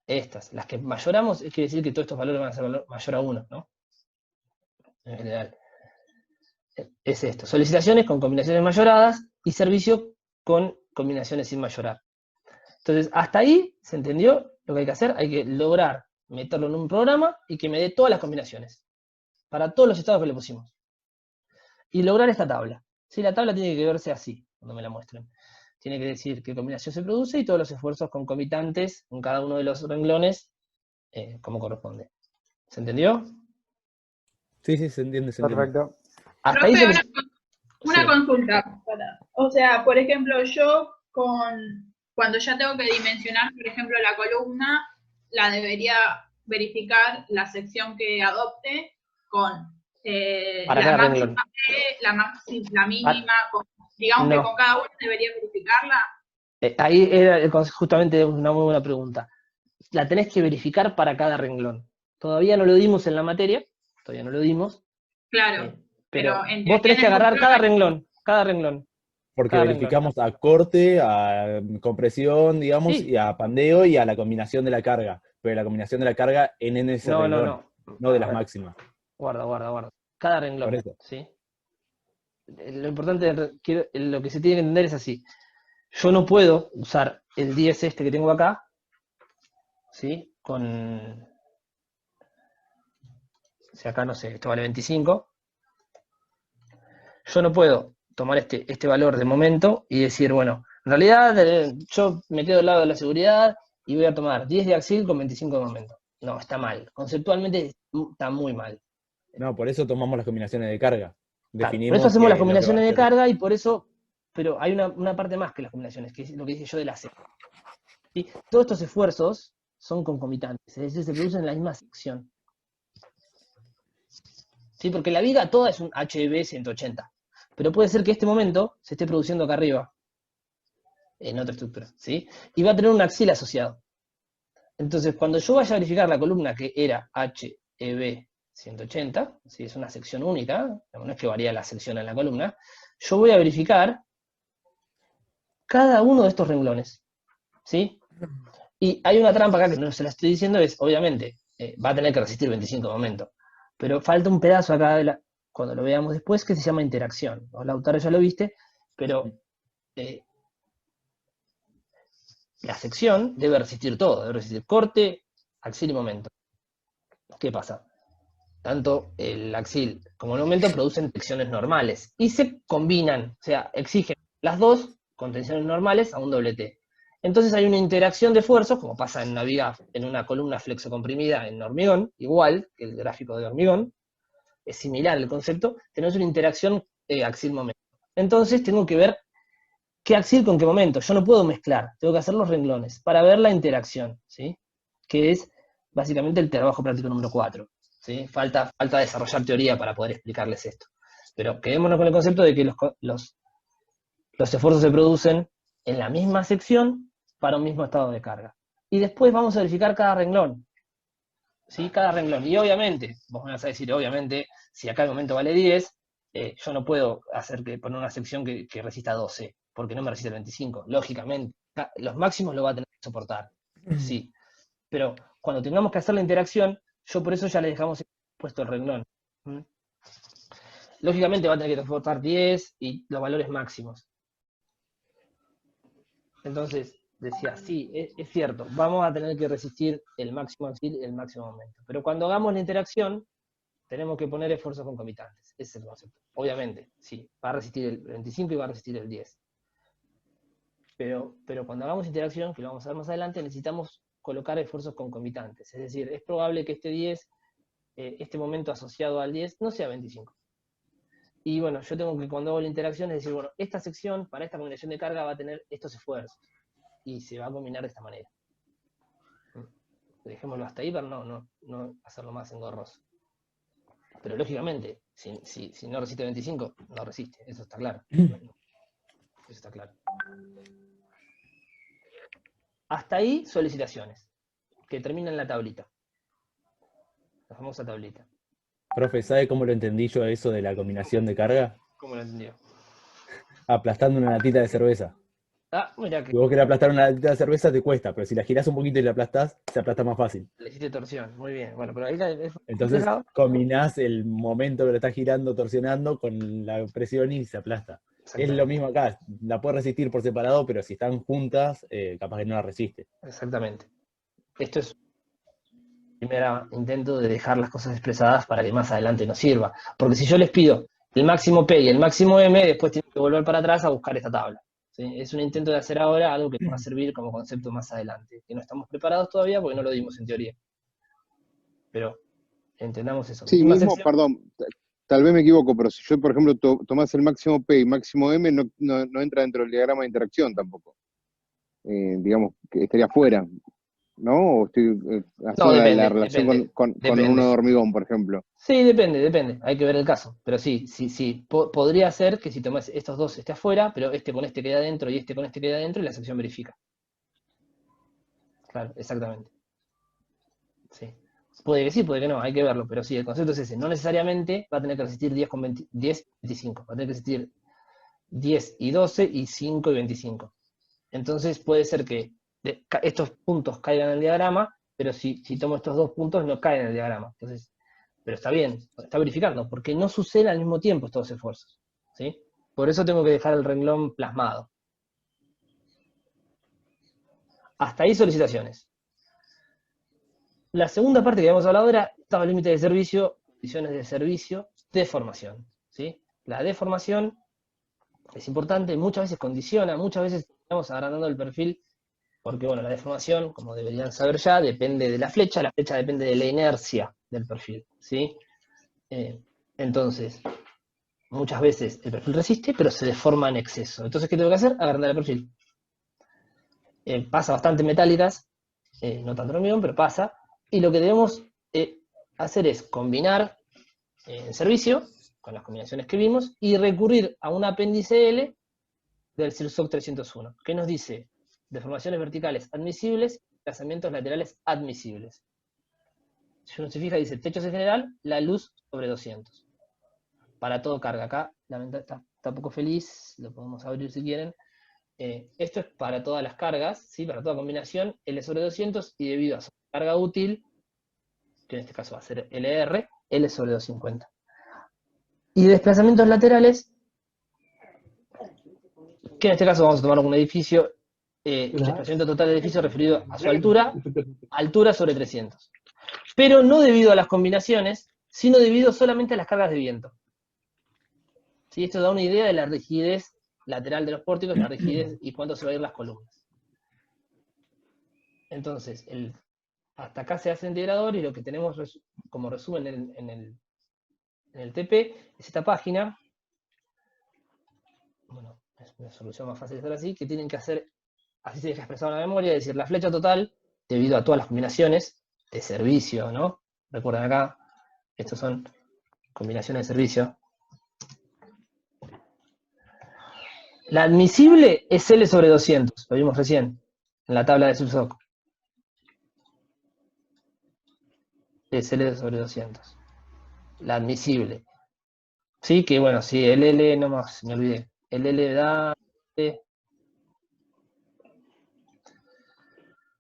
Estas. Las que mayoramos, quiere decir que todos estos valores van a ser mayor a 1, ¿no? En general. Es esto. Solicitaciones con combinaciones mayoradas y servicio con combinaciones sin mayorar. Entonces, hasta ahí, ¿se entendió lo que hay que hacer? Hay que lograr meterlo en un programa y que me dé todas las combinaciones, para todos los estados que le pusimos. Y lograr esta tabla. ¿Sí? La tabla tiene que verse así, cuando me la muestren. Tiene que decir qué combinación se produce y todos los esfuerzos concomitantes en cada uno de los renglones, como corresponde. ¿Se entendió? Sí, se entiende, se entiende. Perfecto. Hasta ahí Profe, se... una Sí. consulta. O sea, por ejemplo, yo cuando ya tengo que dimensionar, por ejemplo, la columna, la debería verificar la sección que adopte con Para la cada máxima renglón. la mínima, digamos que No. con cada una debería verificarla. Ahí era justamente una muy buena pregunta. La tenés que verificar para cada renglón. Todavía no lo dimos en la materia, todavía no lo dimos, Claro. pero en vos tenés que teoría en el agarrar futuro cada renglón. Porque Cada verificamos a corte, a compresión, digamos, Sí. y a pandeo y a la combinación de la carga. Pero la combinación de la carga en ese renglón, no de A las ver, máximas. Guarda. Cada Por renglón, eso. ¿sí? Lo importante, lo que se tiene que entender es así. Yo no puedo usar el 10 este que tengo acá, ¿sí? Si acá, no sé, esto vale 25. Yo no puedo tomar este valor de momento y decir, bueno, en realidad yo me quedo al lado de la seguridad y voy a tomar 10 de axil con 25 de momento. No, está mal. Conceptualmente está muy mal. No, por eso tomamos las combinaciones de carga. Claro, por eso Definimos hacemos las que lo que va a combinaciones de hacer. carga y por eso, pero hay una parte más que las combinaciones, que es lo que dije yo de la C. ¿Sí? Todos estos esfuerzos son concomitantes, es decir, se producen en la misma sección. ¿Sí? Porque la viga toda es un HB 180, pero puede ser que este momento se esté produciendo acá arriba, en otra estructura, ¿sí? Y va a tener un axil asociado. Entonces, cuando yo vaya a verificar la columna que era HEB 180, ¿sí? Es una sección única, no es que varía la sección en la columna, yo voy a verificar cada uno de estos renglones, ¿sí? Y hay una trampa acá que no se la estoy diciendo, es, obviamente, va a tener que resistir 25 de momento, Pero falta un pedazo acá, cuando lo veamos después, que se llama interacción. Vos, Lautaro, ya lo viste, pero la sección debe resistir todo, debe resistir corte, axil y momento. ¿Qué pasa? Tanto el axil como el momento producen tensiones normales y se combinan, o sea, exigen las dos con tensiones normales a un doble T. Entonces hay una interacción de fuerzas, como pasa en una columna flexocomprimida en hormigón, igual que el gráfico de hormigón, es similar el concepto, tenemos una interacción axil-momento. Entonces tengo que ver qué axil con qué momento. Yo no puedo mezclar, tengo que hacer los renglones para ver la interacción, ¿sí? Que es básicamente el trabajo práctico número 4. ¿Sí? Falta desarrollar teoría para poder explicarles esto. Pero quedémonos con el concepto de que los esfuerzos se producen en la misma sección para un mismo estado de carga. Y después vamos a verificar cada renglón. ¿Sí? Cada renglón. Y obviamente, vos me vas a decir, obviamente, si acá el momento vale 10, yo no puedo poner una sección que resista 12, porque no me resiste el 25. Lógicamente, los máximos lo va a tener que soportar. Sí. Pero cuando tengamos que hacer la interacción, por eso ya le dejamos puesto el renglón. Lógicamente va a tener que soportar 10 y los valores máximos. Entonces, decía, sí, es cierto, vamos a tener que resistir el máximo axil y el máximo momento. Pero cuando hagamos la interacción, tenemos que poner esfuerzos concomitantes. Ese es el concepto. Obviamente, sí, va a resistir el 25 y va a resistir el 10. Pero cuando hagamos interacción, que lo vamos a ver más adelante, necesitamos colocar esfuerzos concomitantes. Es decir, es probable que este 10, este momento asociado al 10, no sea 25. Y bueno, yo tengo que, cuando hago la interacción, es decir, bueno, esta sección, para esta combinación de carga, va a tener estos esfuerzos. Y se va a combinar de esta manera. Dejémoslo hasta ahí para no hacerlo más engorroso. Pero lógicamente, si no resiste 25, no resiste. Eso está claro. Eso está claro. Hasta ahí, solicitaciones, que terminan en la tablita. La famosa tablita. Profe, ¿sabe cómo lo entendí yo eso de la combinación de carga? ¿Cómo lo entendió? Aplastando una latita de cerveza. Ah, mira que Si vos querés aplastar una latita de cerveza te cuesta, pero si la girás un poquito y la aplastás, se aplasta más fácil. le hiciste torsión. Muy bien. Bueno, pero ahí Entonces combinás el momento que lo estás girando, torsionando, con la presión y se aplasta. Es lo mismo acá, la puede resistir por separado, pero si están juntas, capaz que no la resiste. Exactamente. Esto es un primer intento de dejar las cosas expresadas para que más adelante nos sirva. Porque si yo les pido el máximo P y el máximo M, después tienen que volver para atrás a buscar esta tabla. ¿Sí? Es un intento de hacer ahora algo que nos va a servir como concepto más adelante, que no estamos preparados todavía porque no lo dimos en teoría. Pero entendamos eso. Sí, mismo, perdón, tal vez me equivoco, pero si yo, por ejemplo, tomás el máximo P y máximo M, no entra dentro del diagrama de interacción tampoco. Digamos que estaría fuera, ¿no? O estoy haciendo la relación con uno de hormigón, por ejemplo. Sí, depende, hay que ver el caso. Pero sí, podría ser que si tomás estos dos esté afuera, pero este con este queda adentro y este con este queda adentro y la sección verifica. Claro, exactamente. Sí. Puede que sí, puede que no, hay que verlo, pero sí, el concepto es ese. No necesariamente va a tener que resistir 10 y 25, va a tener que resistir 10 y 12 y 5 y 25. Entonces puede ser que estos puntos caigan en el diagrama, pero si tomo estos dos puntos no caen en el diagrama. Entonces, pero está bien, está verificando, porque no suceden al mismo tiempo estos esfuerzos. ¿Sí? Por eso tengo que dejar el renglón plasmado. Hasta ahí solicitaciones. La segunda parte que habíamos hablado era estado límite de servicio, condiciones de servicio, deformación. ¿Sí? La deformación es importante, muchas veces condiciona, muchas veces estamos agrandando el perfil, porque bueno, la deformación, como deberían saber ya, depende de la flecha depende de la inercia del perfil. ¿Sí? Entonces, muchas veces el perfil resiste, pero se deforma en exceso. Entonces, ¿qué tengo que hacer? Agrandar el perfil. Pasa bastante en metálicas, no tanto en hormigón, pero pasa. Y lo que debemos hacer es combinar en servicio, con las combinaciones que vimos, y recurrir a un apéndice L del CIRSOC 301, que nos dice deformaciones verticales admisibles, desplazamientos laterales admisibles. Si uno se fija, dice techos en general, la luz sobre 200. Para todo carga. Acá, lamentablemente, está un poco feliz, lo podemos abrir si quieren. Esto es para todas las cargas, ¿sí? Para toda combinación, L sobre 200, y debido a su carga útil, que en este caso va a ser LR, L sobre 250. Y de desplazamientos laterales, que en este caso vamos a tomar un edificio, el desplazamiento total del edificio referido a su altura sobre 300. Pero no debido a las combinaciones, sino debido solamente a las cargas de viento. ¿Sí? Esto da una idea de la rigidez lateral de los pórticos, la rigidez y cuánto se va a ir las columnas. Entonces, hasta acá se hace el integrador y lo que tenemos como resumen en el TP es esta página. Bueno, es una solución más fácil de hacer así, que tienen que hacer, así se deja expresado en la memoria, es decir, la flecha total, debido a todas las combinaciones de servicio, ¿no? Recuerden acá, estos son combinaciones de servicio. La admisible es L sobre 200, lo vimos recién, en la tabla de SUBSOC. Es L sobre 200. La admisible. Sí, que bueno, sí, el L nomás, me olvidé. El L da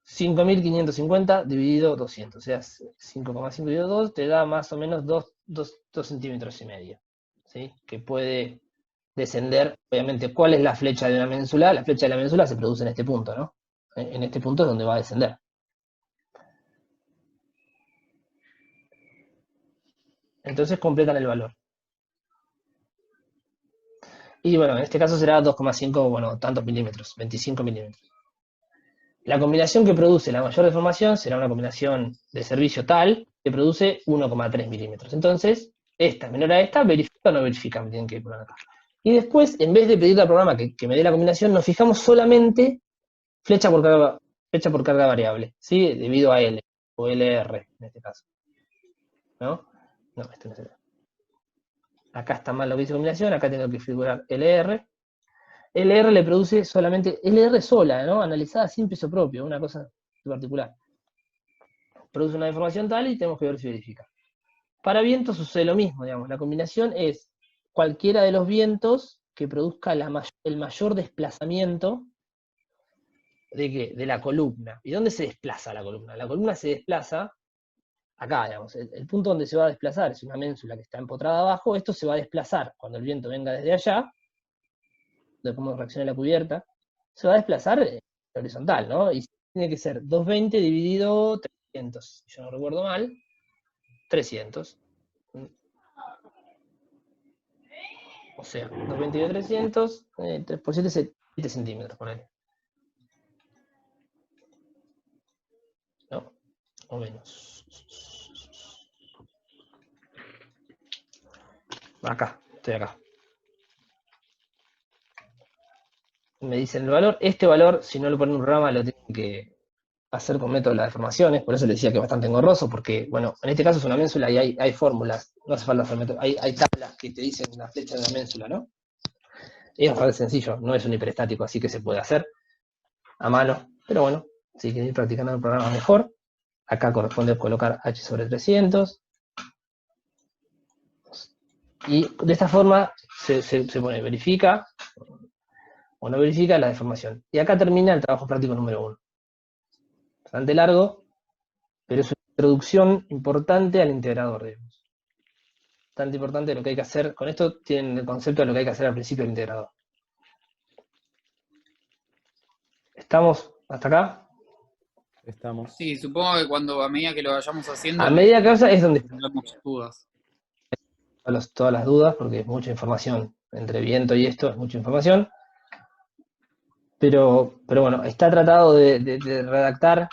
5.550 dividido 200, o sea, 5,5 dividido 2 te da más o menos 2 centímetros y medio, ¿sí? Que puede descender, obviamente, ¿cuál es la flecha de una ménsula? La flecha de la ménsula se produce en este punto, ¿no? En este punto es donde va a descender. Entonces completan el valor. Y bueno, en este caso será 2,5, bueno, tantos milímetros, 25 milímetros. La combinación que produce la mayor deformación será una combinación de servicio tal que produce 1,3 milímetros. Entonces, esta menor a esta, ¿verifica o no verifica? Me tienen que poner acá. Y después, en vez de pedirle al programa que me dé la combinación, nos fijamos solamente flecha por carga variable, ¿sí? Debido a L, o LR, en este caso. ¿No? No, este no es el. Acá está mal lo que dice combinación, acá tengo que figurar LR. LR le produce solamente, LR sola, ¿no? Analizada sin peso propio, una cosa particular. Produce una deformación tal y tenemos que ver si verifica. Para vientos sucede lo mismo, digamos. La combinación es cualquiera de los vientos que produzca el mayor desplazamiento de la columna. ¿Y dónde se desplaza la columna? La columna se desplaza acá, digamos. El punto donde se va a desplazar es una ménsula que está empotrada abajo. Esto se va a desplazar cuando el viento venga desde allá, de cómo reacciona la cubierta, se va a desplazar horizontal, ¿no? Y tiene que ser 220 dividido 300, si yo no recuerdo mal, 300. O sea, 220 dividido 300, 3 por 7, 7 centímetros, ponele. ¿No? O menos. Acá, estoy acá. Me dicen el valor. Este valor, si no lo ponen en un programa, lo tienen que hacer con método de las deformaciones. Por eso les decía que es bastante engorroso, porque, bueno, en este caso es una ménsula y hay fórmulas. No hace falta hacer método. Hay tablas que te dicen la flecha de una ménsula, ¿no? Es bastante sencillo, no es un hiperestático, así que se puede hacer a mano. Pero bueno, si quieren ir practicando el programa mejor, acá corresponde colocar H sobre 300. Y de esta forma se pone verifica o no verifica la deformación. Y acá termina el trabajo práctico número 1. Bastante largo, pero es una introducción importante al integrador, digamos. Bastante importante lo que hay que hacer. Con esto tienen el concepto de lo que hay que hacer al principio del integrador. ¿Estamos hasta acá? Estamos. Sí, supongo que a medida que lo vayamos haciendo, A medida que vaya es donde tendremos dudas. todas las dudas, porque es mucha información. Entre viento y esto es mucha información. Pero bueno, está tratado de redactar.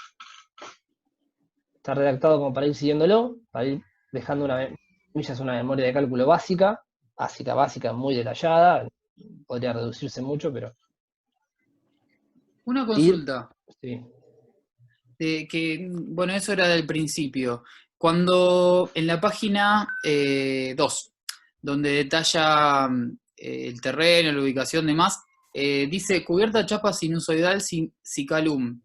Está redactado como para ir siguiéndolo, para ir dejando una memoria de cálculo básica, muy detallada. Podría reducirse mucho, pero... Una consulta. Sí. Bueno, eso era del principio. Cuando en la página 2, donde detalla el terreno, la ubicación, demás, dice cubierta chapa sinusoidal Cicalum.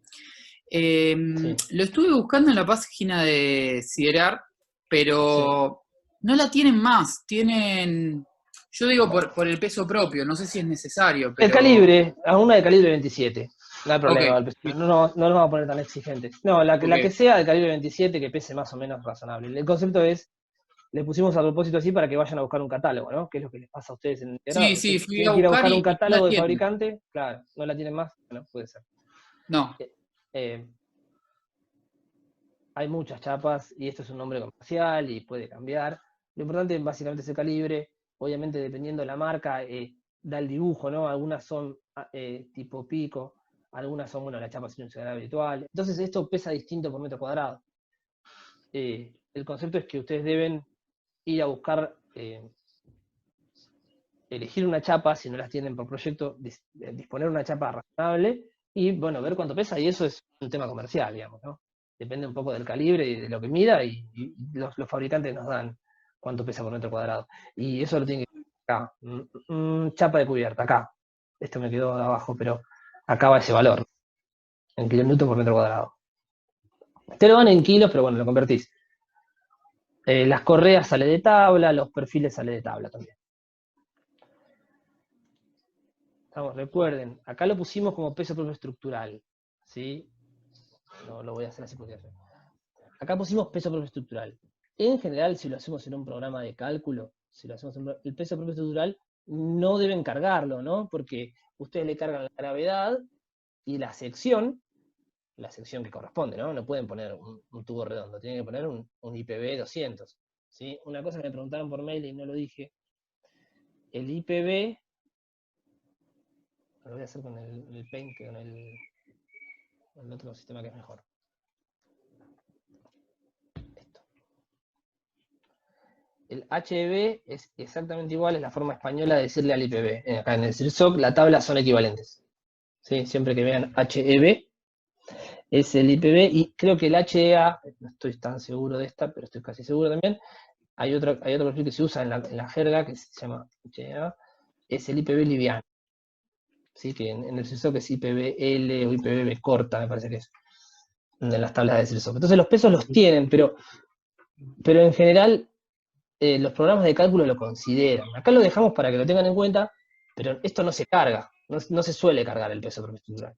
Sí. Lo estuve buscando en la página de Siderar, pero no la tienen más. Tienen, yo digo por el peso propio, no sé si es necesario. Pero... El calibre, a una de calibre 27. No hay problema, Okay. no nos vamos a poner tan exigentes. No, la que sea de calibre 27 que pese más o menos razonable. El concepto es le pusimos a propósito así para que vayan a buscar un catálogo, ¿no? Que es lo que les pasa a ustedes en el integrado. Sí, sí, fui Tienen a que ir a buscar buscar y un no la catálogo de tienen. fabricante, claro, ¿no la tienen más? Bueno, puede ser. No. Hay muchas chapas y esto es un nombre comercial y puede cambiar. Lo importante básicamente es el calibre. Obviamente dependiendo de la marca, da el dibujo, ¿no? Algunas son tipo pico, algunas son, bueno, la chapa sin un cegador virtual. Entonces esto pesa distinto por metro cuadrado. El concepto es que ustedes deben ir a buscar, elegir una chapa, si no las tienen por proyecto, disponer una chapa razonable y, bueno, ver cuánto pesa, y eso es un tema comercial, digamos, ¿no? Depende un poco del calibre y de lo que mida, y los fabricantes nos dan cuánto pesa por metro cuadrado. Y eso lo tienen que acá. Chapa de cubierta, acá. Esto me quedó abajo, pero acá va ese valor, en kilonewton por metro cuadrado. Te lo dan en kilos, pero bueno, lo convertís. Las correas sale de tabla, los perfiles sale de tabla también. Recuerden, acá lo pusimos como peso propio estructural, ¿sí? No lo voy a hacer así porque... Acá pusimos peso propio estructural. En general, si lo hacemos en un programa de cálculo, si lo hacemos el peso propio estructural, no deben cargarlo, ¿no? Porque ustedes le cargan la gravedad y la sección que corresponde, ¿no? No pueden poner un tubo redondo, tienen que poner un IPB 200, ¿sí? Una cosa que me preguntaron por mail y no lo dije, el IPB, lo voy a hacer con el Paint que con el otro sistema que es mejor. Esto. El HEB es exactamente igual, es la forma española de decirle al IPB. Acá en el CIRSOC la tabla son equivalentes. ¿Sí? Siempre que vean HEB es el IPB, y creo que el HEA, no estoy tan seguro de esta, pero estoy casi seguro también, hay otro perfil que se usa en la jerga que se llama HEA, es el IPB liviano. ¿Sí? Que en el CIRSOC es IPBL o IPB corta, me parece que es, en las tablas de CIRSOC. Entonces los pesos los tienen, pero en general los programas de cálculo lo consideran. Acá lo dejamos para que lo tengan en cuenta, pero esto no se carga, no se suele cargar el peso propio estructural,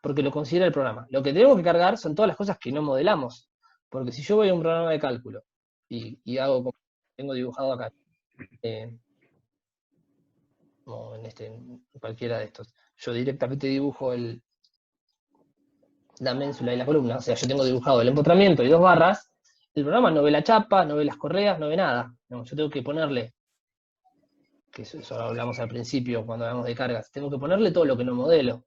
porque lo considera el programa. Lo que tenemos que cargar son todas las cosas que no modelamos, porque si yo voy a un programa de cálculo y hago como tengo dibujado acá, o en cualquiera de estos, yo directamente dibujo la ménsula y la columna, o sea, yo tengo dibujado el empotramiento y 2 barras, el programa no ve la chapa, no ve las correas, no ve nada. No, yo tengo que ponerle, que eso lo hablamos al principio cuando hablamos de cargas, tengo que ponerle todo lo que no modelo.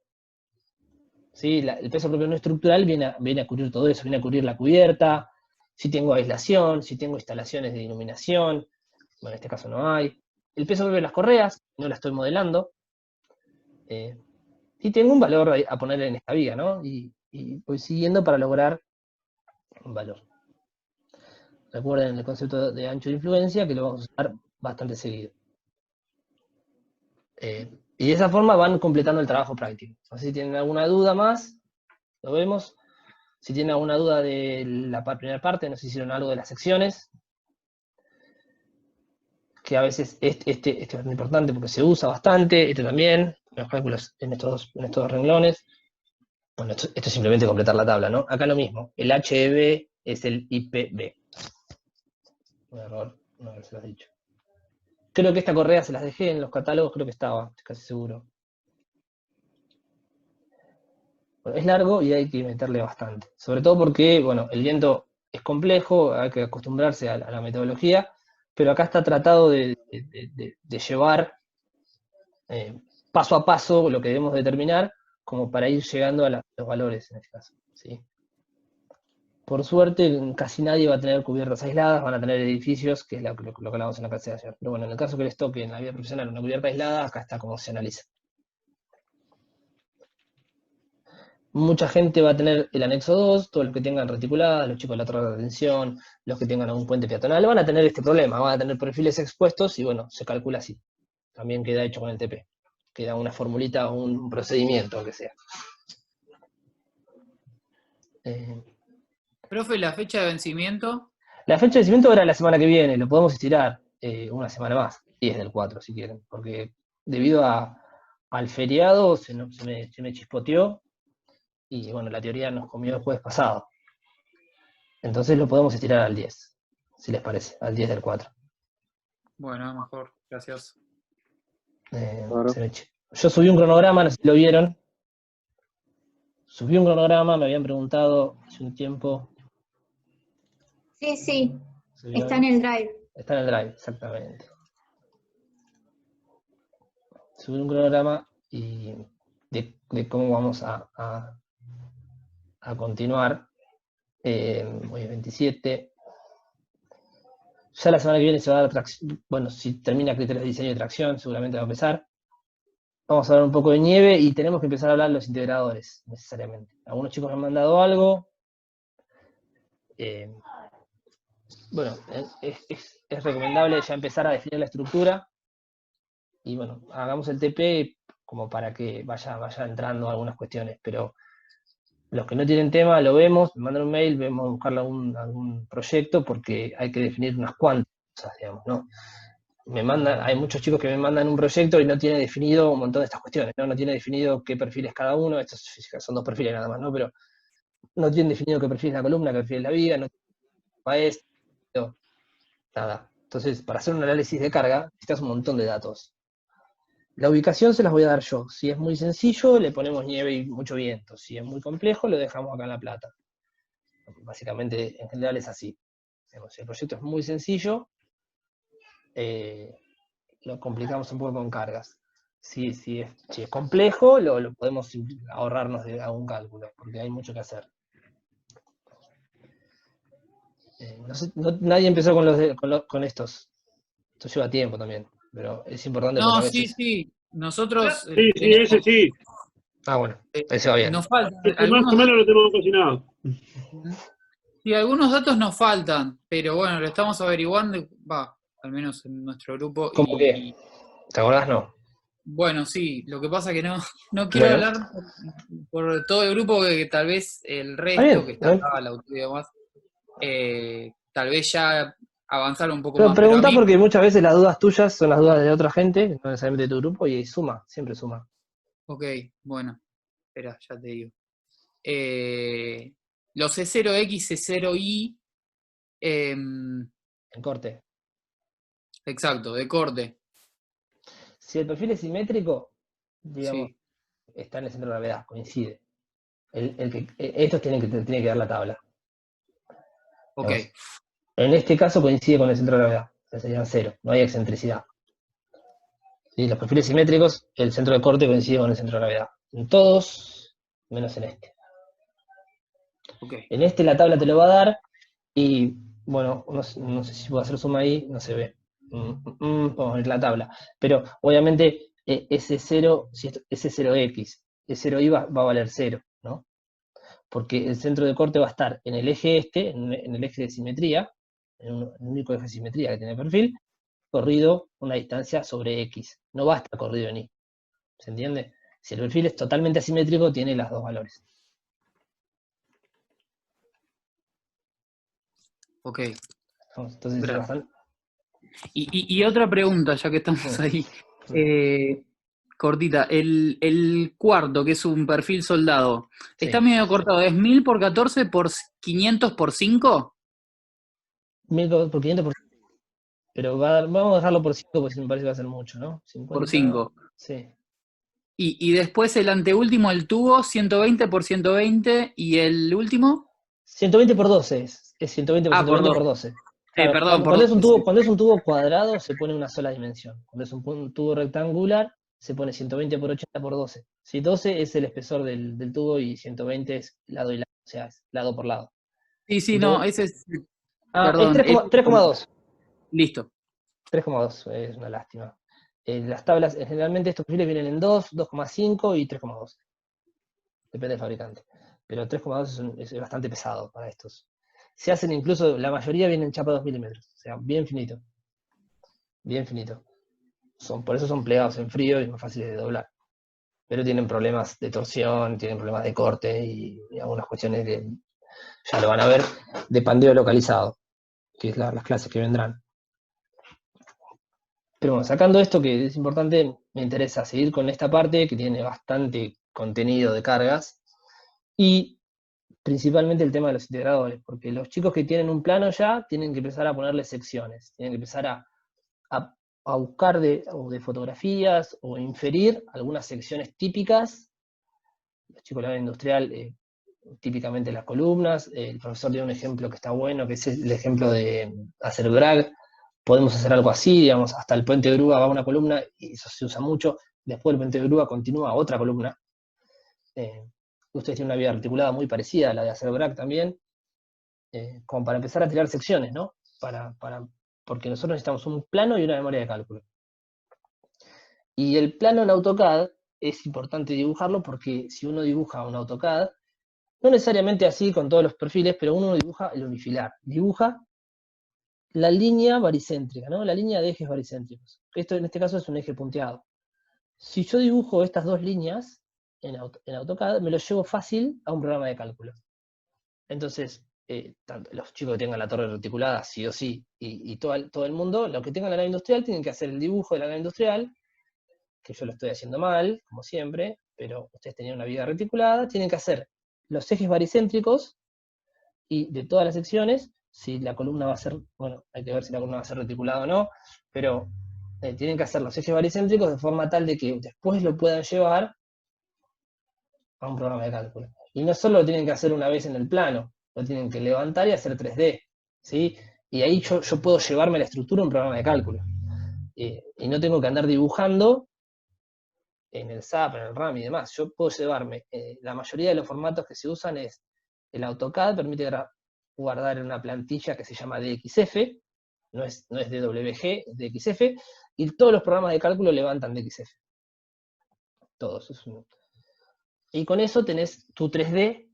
¿Sí? El peso propio no estructural viene a cubrir todo eso, viene a cubrir la cubierta, si tengo aislación, si tengo instalaciones de iluminación, bueno, en este caso no hay. El peso propio de las correas, no la estoy modelando. Y tengo un valor a poner en esta viga, ¿no? Y voy siguiendo para lograr un valor. Recuerden el concepto de ancho de influencia, que lo vamos a usar bastante seguido. Y de esa forma van completando el trabajo práctico. No sé si tienen alguna duda más, lo vemos. Si tienen alguna duda de la primera parte, no sé si hicieron algo de las secciones, que a veces este es muy importante porque se usa bastante, este también, los cálculos en estos dos renglones. Bueno, esto es simplemente completar la tabla, ¿no? Acá lo mismo, el HEB es el IPB. Un error, no haberse las dicho. Creo que esta correa se las dejé en los catálogos, creo que estaba, estoy casi seguro. Bueno, es largo y hay que meterle bastante. Sobre todo porque, bueno, el viento es complejo, hay que acostumbrarse a la metodología, pero acá está tratado de llevar paso a paso lo que debemos determinar, como para ir llegando a los valores en este caso, ¿sí? Por suerte, casi nadie va a tener cubiertas aisladas, van a tener edificios, que es lo que hablamos en la clase de ayer. Pero bueno, en el caso que les toque en la vida profesional una cubierta aislada, acá está cómo se analiza. Mucha gente va a tener el anexo 2, todos los que tengan reticuladas, los chicos de la torre de atención, los que tengan algún puente peatonal, van a tener este problema, van a tener perfiles expuestos y bueno, se calcula así. También queda hecho con el TP. Queda una formulita o un procedimiento, aunque sea. Profe, ¿la fecha de vencimiento? La fecha de vencimiento era la semana que viene, lo podemos estirar una semana más, 10 del 4 si quieren, porque debido al feriado se me chispoteó y bueno, la teoría nos comió el jueves pasado. Entonces lo podemos estirar al 10. si les parece, al 10 del 4. Bueno, mejor, gracias. Claro. Yo subí un cronograma, no sé si lo vieron. Subí un cronograma, me habían preguntado hace un tiempo. Sí, sí, ¿Se vio está ahí? en el Drive. Está en el Drive, exactamente. Subí un cronograma y de cómo vamos a continuar. Hoy es 27. Ya la semana que viene se va a dar tracción. Bueno, si termina criterios de diseño y tracción, seguramente va a empezar. Vamos a hablar un poco de nieve y tenemos que empezar a hablar de los integradores, necesariamente. Algunos chicos me han mandado algo. Bueno, es recomendable ya empezar a definir la estructura. Y bueno, hagamos el TP como para que vaya entrando algunas cuestiones. Pero los que no tienen tema, lo vemos, me mandan un mail, vemos a buscarle algún proyecto, porque hay que definir unas cuantas cosas, digamos, ¿no? Hay muchos chicos que me mandan un proyecto y no tiene definido un montón de estas cuestiones, ¿no? No tiene definido qué perfil es cada uno, estos son 2 perfiles nada más, ¿no? Pero no tienen definido qué perfil es la columna, qué perfil es la viga, no tiene nada. Entonces, para hacer un análisis de carga, necesitas un montón de datos. La ubicación se las voy a dar yo. Si es muy sencillo, le ponemos nieve y mucho viento. Si es muy complejo, lo dejamos acá en La Plata. Básicamente, en general es así. Si el proyecto es muy sencillo, lo complicamos un poco con cargas. Si es complejo, lo podemos ahorrarnos de algún cálculo, porque hay mucho que hacer. Nadie empezó con estos. Esto lleva tiempo también, pero es importante porque No, a sí, veces... sí. Nosotros Sí, sí, ese sí. Ah, bueno, ese va bien. nos faltan Ese más o menos lo tenemos cocinado. Sí, algunos datos nos faltan, pero bueno, lo estamos averiguando, al menos en nuestro grupo. ¿Cómo qué? ¿Te acordás? No. Bueno, sí, lo que pasa es que no quiero Bueno. hablar por todo el grupo, que tal vez el Está resto, bien, que está ¿eh? acá, la autoridad más, tal vez ya avanzar un poco Pero más. Pero a preguntá mí, porque muchas veces las dudas tuyas son las dudas de otra gente, no necesariamente de tu grupo, y suma, siempre suma. ok, bueno, espera, ya te digo. Los C0X, C0Y, En corte. exacto, de corte, Si el perfil es simétrico, digamos, sí, está en el centro de gravedad, coincide. Estos tiene que dar la tabla. ok, Digamos, en este caso coincide con el centro de gravedad, o sea, serían 0, no hay excentricidad. ¿Sí? Los perfiles simétricos, el centro de corte coincide con el centro de gravedad. En todos, menos en este. ok. En este la tabla te lo va a dar, y bueno, no sé si puedo hacer suma ahí, no se ve. Vamos a ver la tabla. Pero obviamente S0, si S0X, S0Y va a valer 0, ¿no? Porque el centro de corte va a estar en el eje este, en el eje de simetría, en el único eje de simetría que tiene perfil, corrido una distancia sobre X. No va a estar corrido en Y. ¿Se entiende? Si el perfil es totalmente asimétrico, tiene los 2 valores. Ok. Entonces es bastante... Y otra pregunta, ya que estamos ahí. Cortita. El cuarto, que es un perfil soldado, Sí. está medio cortado. ¿Es 1000 por 14 por 500 por 5? 1000 por 500 por... Pero vamos a dejarlo por 5 porque me parece que va a ser mucho, ¿no? 50, Por 5. Sí. Y después el anteúltimo, el tubo, 120 por 120. ¿Y el último? 120 por 12 es 120 por Ah, por 120 2. por 12. Claro, Perdón, por cuando es 12. cuando es un tubo cuadrado se pone una sola dimensión. Cuando es un tubo rectangular se pone 120 por 80 por 12. Si 12 es el espesor del tubo y 120 es lado y lado, o sea, es lado por lado. Sí, no, ese es... Es Perdón. 3,2. Listo. 3,2, es una lástima. Las tablas, generalmente estos perfiles vienen en 2, 2,5 y 3,2. Depende del fabricante. Pero 3,2 es bastante pesado para estos. Se hacen incluso, la mayoría vienen en chapa 2 milímetros, o sea, bien finito. Bien finito. Por eso son plegados en frío y más fáciles de doblar. Pero tienen problemas de torsión, tienen problemas de corte y algunas cuestiones que ya lo van a ver, de pandeo localizado, que es las clases que vendrán. Pero bueno, sacando esto que es importante, me interesa seguir con esta parte que tiene bastante contenido de cargas y principalmente el tema de los integradores, porque los chicos que tienen un plano ya tienen que empezar a ponerle secciones, tienen que empezar a buscar o de fotografías o inferir algunas secciones típicas. Los chicos de la área industrial, típicamente las columnas, el profesor dio un ejemplo que está bueno, que es el ejemplo de hacer drag. Podemos hacer algo así, digamos, hasta el puente de grúa va una columna, y eso se usa mucho. Después del puente de grúa continúa otra columna. Ustedes tienen una vía articulada muy parecida a la de hacer drag también, como para empezar a tirar secciones, ¿no? Porque nosotros necesitamos un plano y una memoria de cálculo. Y el plano en AutoCAD es importante dibujarlo, porque si uno dibuja un AutoCAD, no necesariamente así con todos los perfiles, pero uno dibuja el unifilar, dibuja la línea baricéntrica, ¿no? La línea de ejes baricéntricos. Esto en este caso es un eje punteado. Si yo dibujo estas dos líneas en AutoCAD, me lo llevo fácil a un programa de cálculo. Entonces, tanto los chicos que tengan la torre reticulada, sí o sí, y todo el mundo, los que tengan la nave industrial, tienen que hacer el dibujo de la nave industrial, que yo lo estoy haciendo mal, como siempre, pero ustedes tenían una viga reticulada, tienen que hacer los ejes baricéntricos, y de todas las secciones, si la columna va a ser, bueno, hay que ver si la columna va a ser reticulada o no, pero tienen que hacer los ejes baricéntricos de forma tal de que después lo puedan llevar a un programa de cálculo. Y no solo lo tienen que hacer una vez en el plano, lo tienen que levantar y hacer 3D, ¿sí? Y ahí yo puedo llevarme la estructura a un programa de cálculo. Y no tengo que andar dibujando en el SAP, en el RAM y demás. Yo puedo llevarme, la mayoría de los formatos que se usan es, el AutoCAD permite guardar en una plantilla que se llama DXF, no es DWG, es DXF, y todos los programas de cálculo levantan DXF. Todos. Y con eso tenés tu 3D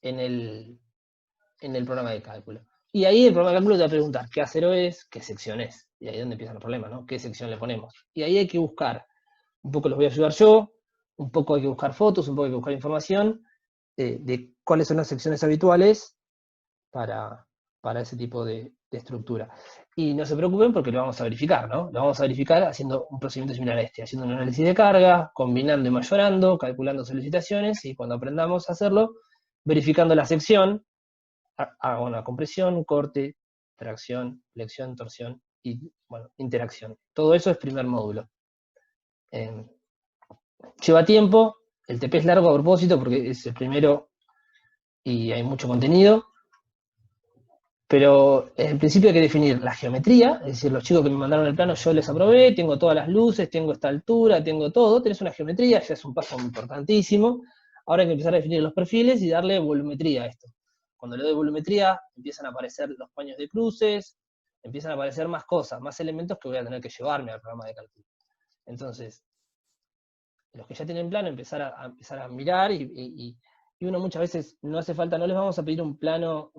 en el programa de cálculo. Y ahí el programa de cálculo te va a preguntar qué acero es, qué sección es. Y ahí es donde empiezan los problemas, ¿no? ¿Qué sección le ponemos? Y ahí hay que buscar, un poco los voy a ayudar yo, un poco hay que buscar fotos, un poco hay que buscar información de cuáles son las secciones habituales para ese tipo de estructura. Y no se preocupen porque lo vamos a verificar, ¿no? Lo vamos a verificar haciendo un procedimiento similar a este, haciendo un análisis de carga, combinando y mayorando, calculando solicitaciones, y cuando aprendamos a hacerlo, verificando la sección, hago una compresión, corte, tracción, flexión, torsión y, bueno, interacción. Todo eso es primer módulo. Lleva tiempo, el TP es largo a propósito porque es el primero y hay mucho contenido, pero en principio hay que definir la geometría, es decir, los chicos que me mandaron el plano yo les aprobé, tengo todas las luces, tengo esta altura, tengo todo, tenés una geometría, ya es un paso importantísimo. Ahora hay que empezar a definir los perfiles y darle volumetría a esto. Cuando le doy volumetría, empiezan a aparecer los paños de cruces, empiezan a aparecer más cosas, más elementos que voy a tener que llevarme al programa de cálculo. Entonces, los que ya tienen plano, empezar a mirar, y uno muchas veces no hace falta, no les vamos a pedir un plano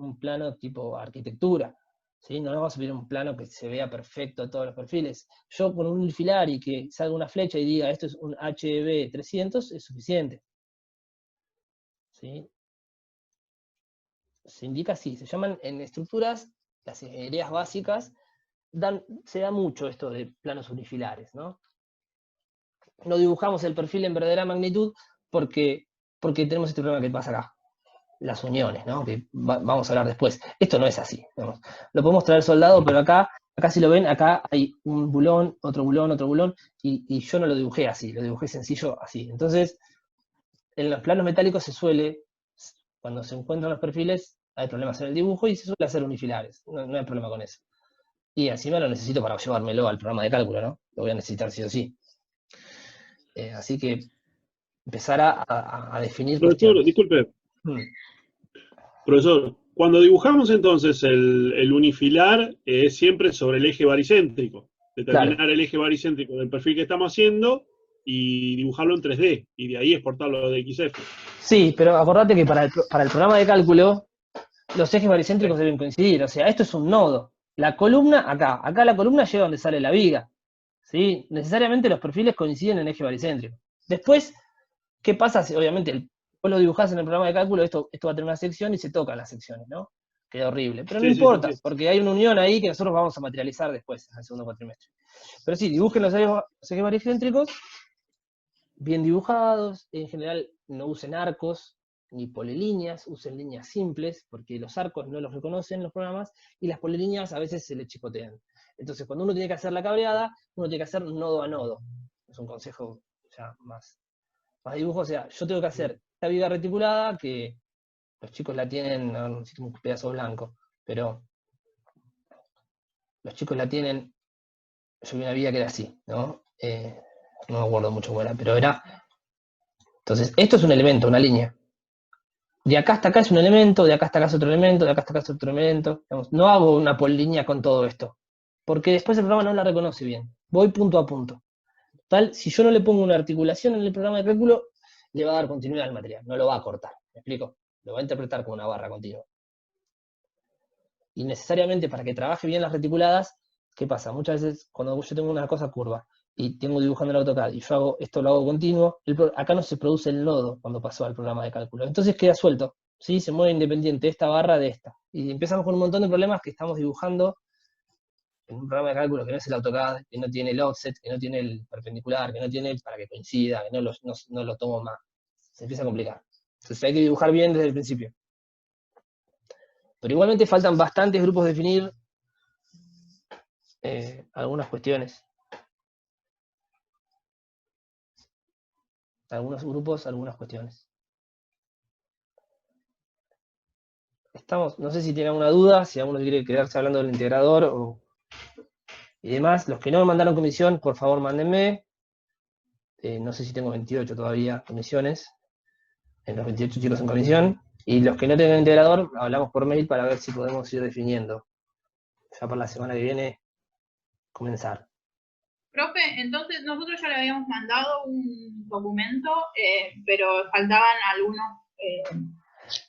tipo arquitectura, ¿sí? No les vamos a pedir un plano que se vea perfecto a todos los perfiles. Yo con un filar y que salga una flecha y diga esto es un HB 300 es suficiente. ¿Sí? Se indica así, se llaman en estructuras, las ingenierías básicas, se da mucho esto de planos unifilares, ¿no? No dibujamos el perfil en verdadera magnitud porque tenemos este problema que pasa acá, las uniones, ¿no? Que vamos a hablar después. Esto no es así, digamos. Lo podemos traer soldado, pero acá si lo ven, acá hay un bulón, otro bulón, y yo no lo dibujé así, lo dibujé sencillo así. Entonces, en los planos metálicos se suele, cuando se encuentran los perfiles, hay problemas en el dibujo y se suele hacer unifilares, no hay problema con eso. Y encima lo necesito para llevármelo al programa de cálculo, ¿no? Lo voy a necesitar sí o sí. Así que empezar a definir Profesor, cuestiones. disculpe. Profesor, cuando dibujamos entonces el unifilar es siempre sobre el eje baricéntrico. Determinar Claro. el eje baricéntrico del perfil que estamos haciendo y dibujarlo en 3D. Y de ahí exportarlo de XF. Sí, pero acordate que para el programa de cálculo, los ejes baricéntricos deben coincidir. O sea, esto es un nodo. La columna acá la columna llega donde sale la viga. ¿Sí? Necesariamente los perfiles coinciden en eje baricéntrico. Después, ¿qué pasa si obviamente vos lo dibujás en el programa de cálculo, esto va a tener una sección y se tocan las secciones, ¿no? Queda horrible. Pero no importa, porque hay una unión ahí que nosotros vamos a materializar después, en el segundo cuatrimestre. Pero sí, dibujen los ejes baricéntricos, bien dibujados, en general no usen arcos, ni polilíneas, usen líneas simples, porque los arcos no los reconocen los programas, y las polilíneas a veces se le chicotean. Entonces, cuando uno tiene que hacer la cableada, uno tiene que hacer nodo a nodo. Es un consejo ya más dibujo. O sea, yo tengo que hacer esta viga reticulada, que los chicos la tienen, no sé, un pedazo blanco, pero los chicos la tienen, yo vi una viga que era así, ¿no? No me acuerdo mucho cómo era, pero era... Entonces, esto es un elemento, una línea. De acá hasta acá es un elemento, de acá hasta acá es otro elemento, de acá hasta acá es otro elemento. Digamos, no hago una polilínea con todo esto, porque después el programa no la reconoce bien. Voy punto a punto. Tal, si yo no le pongo una articulación en el programa de cálculo, le va a dar continuidad al material, no lo va a cortar. ¿Me explico? Lo va a interpretar como una barra continua. Y necesariamente para que trabaje bien las reticuladas, ¿qué pasa? Muchas veces cuando yo tengo una cosa curva y tengo dibujando el AutoCAD y yo hago esto, lo hago continuo, acá no se produce el nodo cuando pasó al programa de cálculo. Entonces queda suelto, ¿sí? Se mueve independiente esta barra de esta. Y empezamos con un montón de problemas que estamos dibujando en un programa de cálculo que no es el AutoCAD, que no tiene el offset, que no tiene el perpendicular, que no tiene para que coincida, que no lo tomo más. Se empieza a complicar. Entonces hay que dibujar bien desde el principio. Pero igualmente faltan bastantes grupos de definir algunas cuestiones. Algunos grupos, algunas cuestiones. No sé si tienen alguna duda, si alguno quiere quedarse hablando del integrador y demás. Los que no me mandaron comisión, por favor mándenme. No sé si tengo 28 todavía comisiones. En los 28 chicos en comisión. Y los que no tengan integrador, hablamos por mail para ver si podemos ir definiendo. Ya para la semana que viene, comenzar. Profe, entonces nosotros ya le habíamos mandado un documento, pero faltaban algunos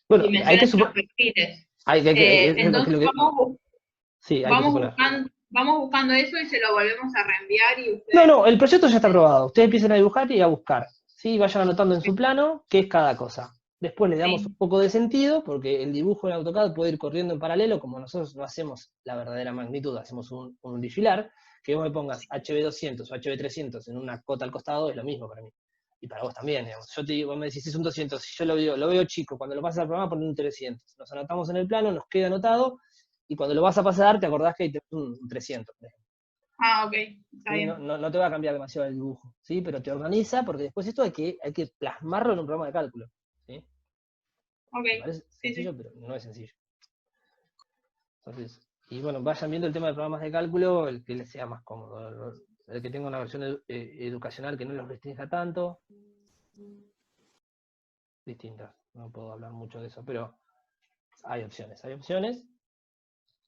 bueno, hay que dimensiones perfiles. entonces vamos buscando eso y se lo volvemos a reenviar y ustedes... No, el proyecto ya está aprobado. Ustedes empiezan a dibujar y a buscar. ¿Sí? Vayan anotando en su plano qué es cada cosa. Después le damos un poco de sentido, porque el dibujo en AutoCAD puede ir corriendo en paralelo, como nosotros no hacemos la verdadera magnitud, hacemos un unifilar, que vos me pongas HB200 o HB300 en una cota al costado, es lo mismo para mí. Y para vos también, digamos. Yo te digo, vos me decís, es un 200, si yo lo veo chico, cuando lo pasas al programa ponen un 300. Nos anotamos en el plano, nos queda anotado, y cuando lo vas a pasar te acordás que hay un 300, por ejemplo. Ah, ok, está ¿Sí? bien. No te va a cambiar demasiado el dibujo, ¿sí? Pero te organiza, porque después esto hay que plasmarlo en un programa de cálculo, ¿sí? Ok, Parece sencillo, pero no es sencillo. Entonces, y bueno, vayan viendo el tema de programas de cálculo, el que les sea más cómodo, el que tenga una versión educacional que no los restrinja tanto. Distintas, no puedo hablar mucho de eso, pero hay opciones.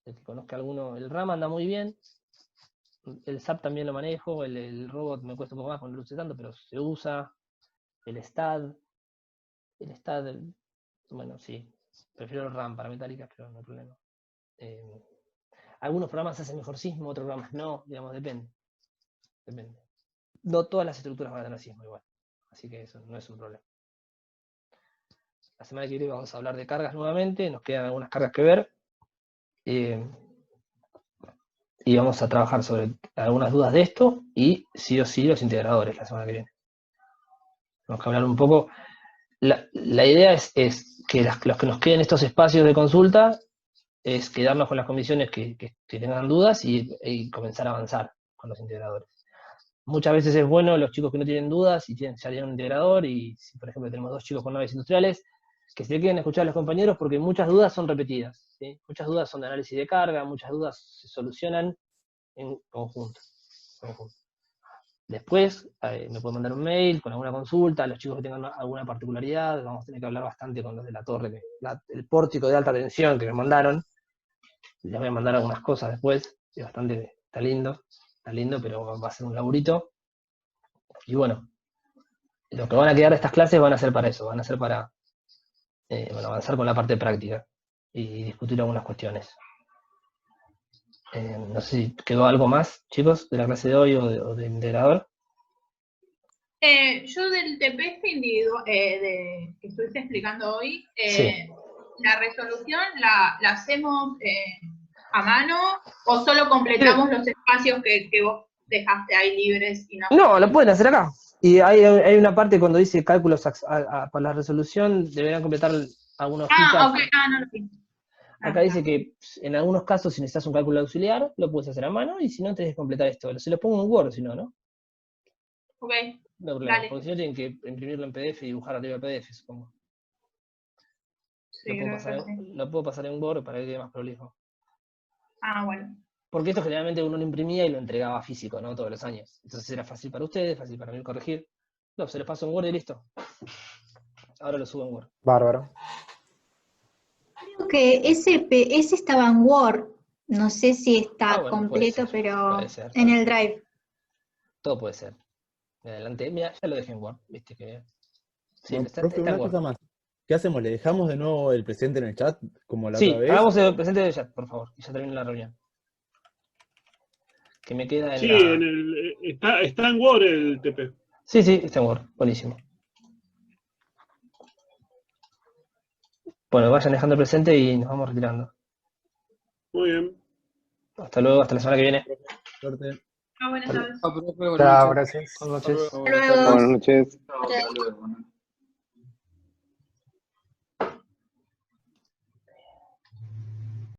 El que conozca alguno, el RAM anda muy bien, el SAP también lo manejo, el robot me cuesta un poco más cuando lo use tanto, pero se usa, el STAD, bueno, sí, prefiero el RAM para metálicas, pero no hay problema. Algunos programas hacen mejor sismo, otros programas no, digamos, depende. No todas las estructuras van a tener sismo igual, así que eso no es un problema. La semana que viene vamos a hablar de cargas nuevamente, nos quedan algunas cargas que ver. Y vamos a trabajar sobre algunas dudas de esto y sí o sí los integradores la semana que viene. Vamos a hablar un poco. La idea es que los que nos queden estos espacios de consulta es quedarnos con las comisiones que tengan dudas y comenzar a avanzar con los integradores. Muchas veces es bueno los chicos que no tienen dudas y ya tienen un integrador, y si por ejemplo tenemos 2 chicos con naves industriales, que se queden a escuchar a los compañeros porque muchas dudas son repetidas, ¿sí? Muchas dudas son de análisis de carga, muchas dudas se solucionan en conjunto. Después me pueden mandar un mail con alguna consulta, los chicos que tengan alguna particularidad, vamos a tener que hablar bastante con los de la torre, el pórtico de alta tensión que me mandaron. Les voy a mandar algunas cosas después, es bastante, está lindo, pero va a ser un laburito. Y bueno, lo que van a quedar de estas clases van a ser para eso, van a ser para avanzar con la parte práctica y discutir algunas cuestiones. No sé si quedó algo más, chicos, de la clase de hoy o del integrador. Yo del TP individual que estuviste explicando hoy, Sí. ¿la resolución la hacemos a mano o solo completamos los espacios que vos dejaste ahí libres? Y No, lo pueden hacer acá. Y hay una parte cuando dice cálculos para la resolución, deberán completar algunos Ah, hojitas. ok, no lo vi. Acá dice que en algunos casos, si necesitas un cálculo auxiliar, lo puedes hacer a mano, y si no, tenés que completar esto. Se lo pongo en Word, si no, ¿no? Ok, No hay problema, dale. porque si no tienen que imprimirlo en PDF y dibujar arriba de PDF, supongo. Sí, creo que sí. Lo puedo pasar en Word para que quede más prolijo. Ah, bueno. Porque esto generalmente uno lo imprimía y lo entregaba físico, ¿no? Todos los años. Entonces era fácil para ustedes, fácil para mí corregir. No, se los paso en Word y listo. Ahora lo subo en Word. Bárbaro. Creo que ese estaba en Word. No sé si está Bueno, completo, pero puede ser. en el Drive. Todo puede ser. De adelante, mira, ya lo dejé en Word, viste que... Sí, Bueno, está profe, en una Word. cosa más. ¿Qué hacemos? ¿Le dejamos de nuevo el presente en el chat como la otra Sí, vez? hagamos el presente de chat, por favor, y ya termino la reunión. Que me queda en Sí, la... está en Word el TP. Sí, está en Word, buenísimo. Bueno, vayan dejando el presente y nos vamos retirando. Muy bien. Hasta luego, hasta la semana que viene. Suerte. Ah, buenas tardes. Chao, profe, buenas Chao, noches. gracias. Buenas noches. Hasta luego, buenas tardes. Hasta luego. Buenas noches. Gracias.